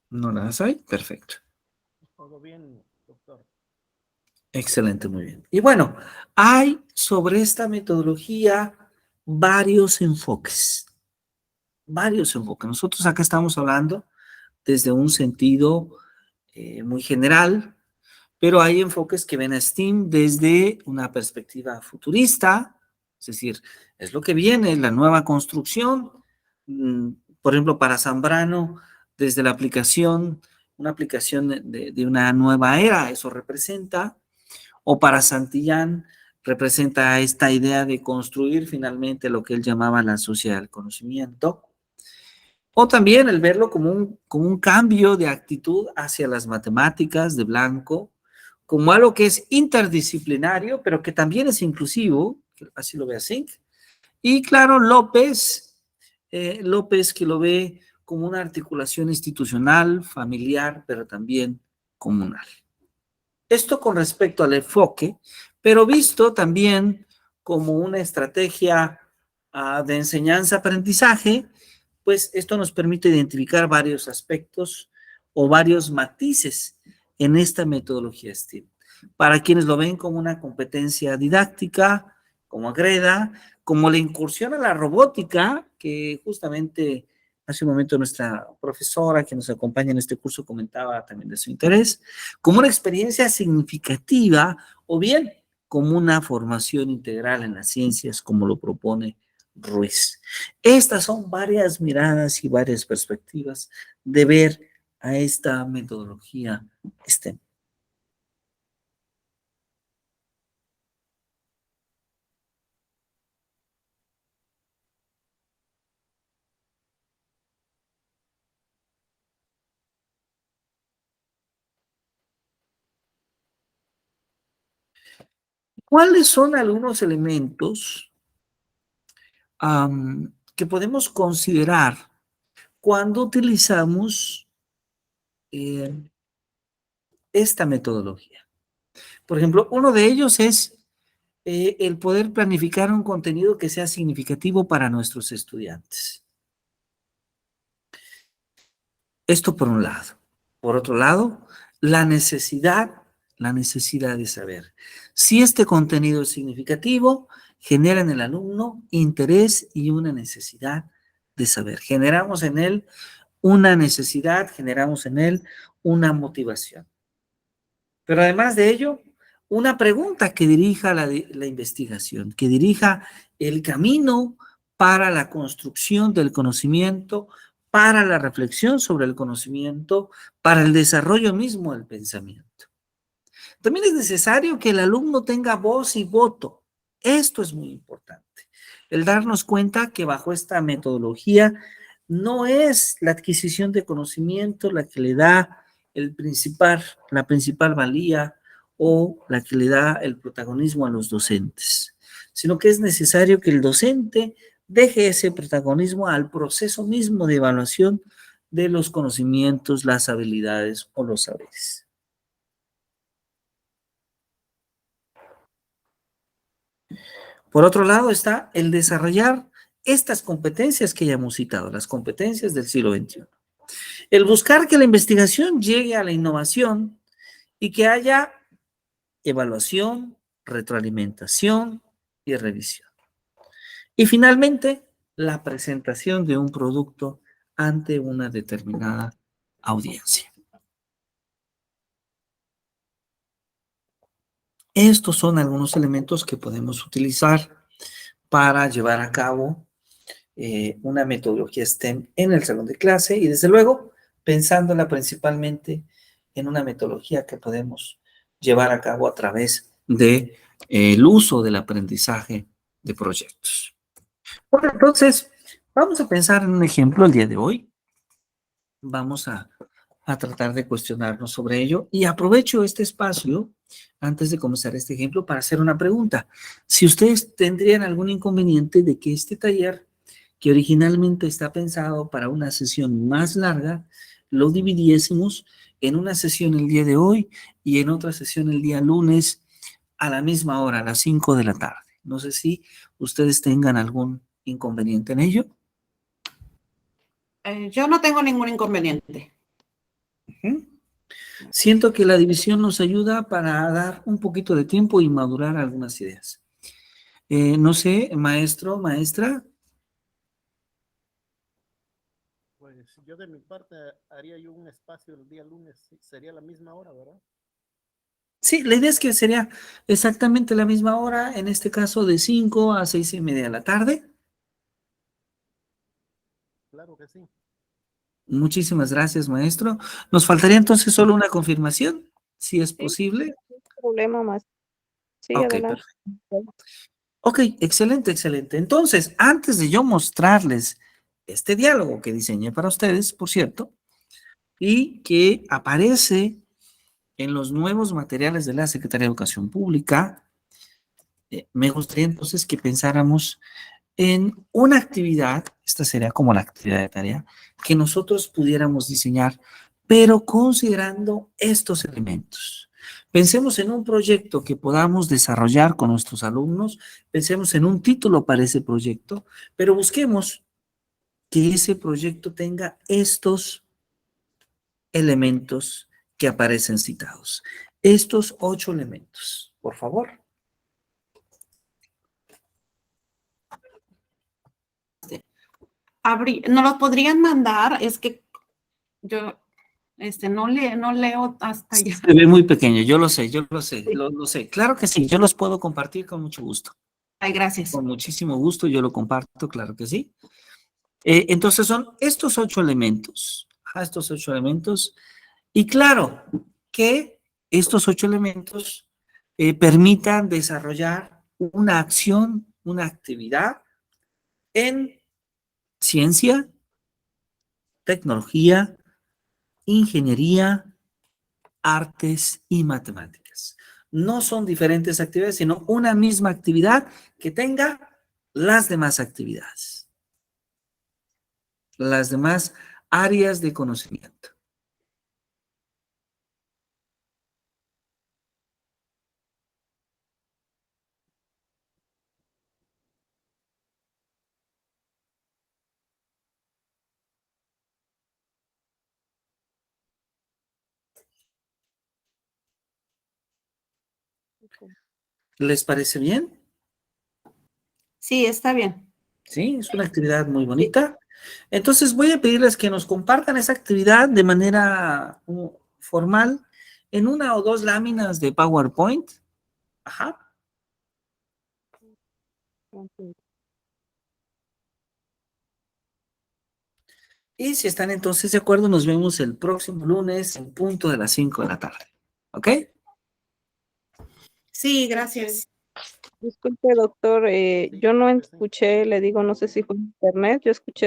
¿No las hay? Perfecto. Todo bien, doctor. Excelente, muy bien. Y bueno, hay sobre esta metodología varios enfoques. Varios enfoques. Nosotros acá estamos hablando desde un sentido muy general, pero hay enfoques que ven a STEAM desde una perspectiva futurista, es decir, es lo que viene, la nueva construcción, Por ejemplo, para Zambrano, desde la aplicación, una aplicación de una nueva era, eso representa. O para Santillán, representa esta idea de construir finalmente lo que él llamaba la sociedad del conocimiento. O también el verlo como un cambio de actitud hacia las matemáticas de Blanco, como algo que es interdisciplinario, pero que también es inclusivo, así lo ve Zink. Y claro, López que lo ve como una articulación institucional, familiar, pero también comunal. Esto con respecto al enfoque, pero visto también como una estrategia de enseñanza-aprendizaje, pues esto nos permite identificar varios aspectos o varios matices en esta metodología STEAM. Para quienes lo ven como una competencia didáctica, como agreda, como la incursión a la robótica, que justamente hace un momento nuestra profesora que nos acompaña en este curso comentaba también de su interés, como una experiencia significativa o bien como una formación integral en las ciencias, como lo propone Ruiz. Estas son varias miradas y varias perspectivas de ver a esta metodología STEM. ¿Cuáles son algunos elementos que podemos considerar cuando utilizamos esta metodología? Por ejemplo, uno de ellos es el poder planificar un contenido que sea significativo para nuestros estudiantes. Esto por un lado. Por otro lado, la necesidad de saber. Si este contenido es significativo, genera en el alumno interés y una necesidad de saber. Generamos en él una necesidad, generamos en él una motivación. Pero además de ello, una pregunta que dirija la investigación, que dirija el camino para la construcción del conocimiento, para la reflexión sobre el conocimiento, para el desarrollo mismo del pensamiento. También es necesario que el alumno tenga voz y voto. Esto es muy importante. El darnos cuenta que bajo esta metodología no es la adquisición de conocimiento la que le da la principal valía o la que le da el protagonismo a los docentes, sino que es necesario que el docente deje ese protagonismo al proceso mismo de evaluación de los conocimientos, las habilidades o los saberes. Por otro lado está el desarrollar estas competencias que ya hemos citado, las competencias del siglo XXI. El buscar que la investigación llegue a la innovación y que haya evaluación, retroalimentación y revisión. Y finalmente, la presentación de un producto ante una determinada audiencia. Estos son algunos elementos que podemos utilizar para llevar a cabo una metodología STEM en el salón de clase y desde luego pensándola principalmente en una metodología que podemos llevar a cabo a través de el uso del aprendizaje de proyectos. Bueno, entonces vamos a pensar en un ejemplo el día de hoy. Vamos a tratar de cuestionarnos sobre ello y aprovecho este espacio antes de comenzar este ejemplo para hacer una pregunta. Si ustedes tendrían algún inconveniente de que este taller, que originalmente está pensado para una sesión más larga, lo dividiésemos en una sesión el día de hoy y en otra sesión el día lunes a la misma hora, a las 5 de la tarde. No sé si ustedes tengan algún inconveniente en ello. Yo no tengo ningún inconveniente. Siento que la división nos ayuda para dar un poquito de tiempo y madurar algunas ideas. No sé, maestro, maestra. Pues yo de mi parte haría yo un espacio el día lunes, sería la misma hora, ¿verdad? Sí, la idea es que sería exactamente la misma hora, en este caso de 5 a 6:30 de la tarde. Claro que sí. Muchísimas gracias, maestro. Nos faltaría entonces solo una confirmación, si es Sí, posible. no hay problema más. Sí, Ok, adelante. perfecto. Ok, excelente, excelente. Entonces, antes de yo mostrarles este diálogo que diseñé para ustedes, por cierto, y que aparece en los nuevos materiales de la Secretaría de Educación Pública, me gustaría entonces que pensáramos en una actividad, esta sería como la actividad de tarea, que nosotros pudiéramos diseñar, pero considerando estos elementos. Pensemos en un proyecto que podamos desarrollar con nuestros alumnos, pensemos en un título para ese proyecto, pero busquemos que ese proyecto tenga estos elementos que aparecen citados. Estos 8 elementos, por favor. ¿No los podrían mandar? Es que yo no leo hasta allá. Se ve muy pequeño, yo lo sé, yo lo sé, Sí. lo sé. Claro que sí, yo los puedo compartir con mucho gusto. Ay, gracias. Con muchísimo gusto yo lo comparto, claro que sí. Entonces son estos 8 elementos, estos 8 elementos. Y claro que estos 8 elementos permitan desarrollar una acción, una actividad en ciencia, tecnología, ingeniería, artes y matemáticas. No son diferentes actividades, sino una misma actividad que tenga las demás actividades, las demás áreas de conocimiento. ¿Les parece bien? Sí, está bien. Sí, es una actividad muy bonita. Entonces voy a pedirles que nos compartan esa actividad de manera formal en una o dos láminas de PowerPoint. Ajá. Y si están entonces de acuerdo, nos vemos el próximo lunes en punto de las 5 de la tarde. ¿Ok? Sí, gracias. Disculpe, doctor, Sí, yo no claro que sí. escuché, le digo, no sé si fue internet, yo escuché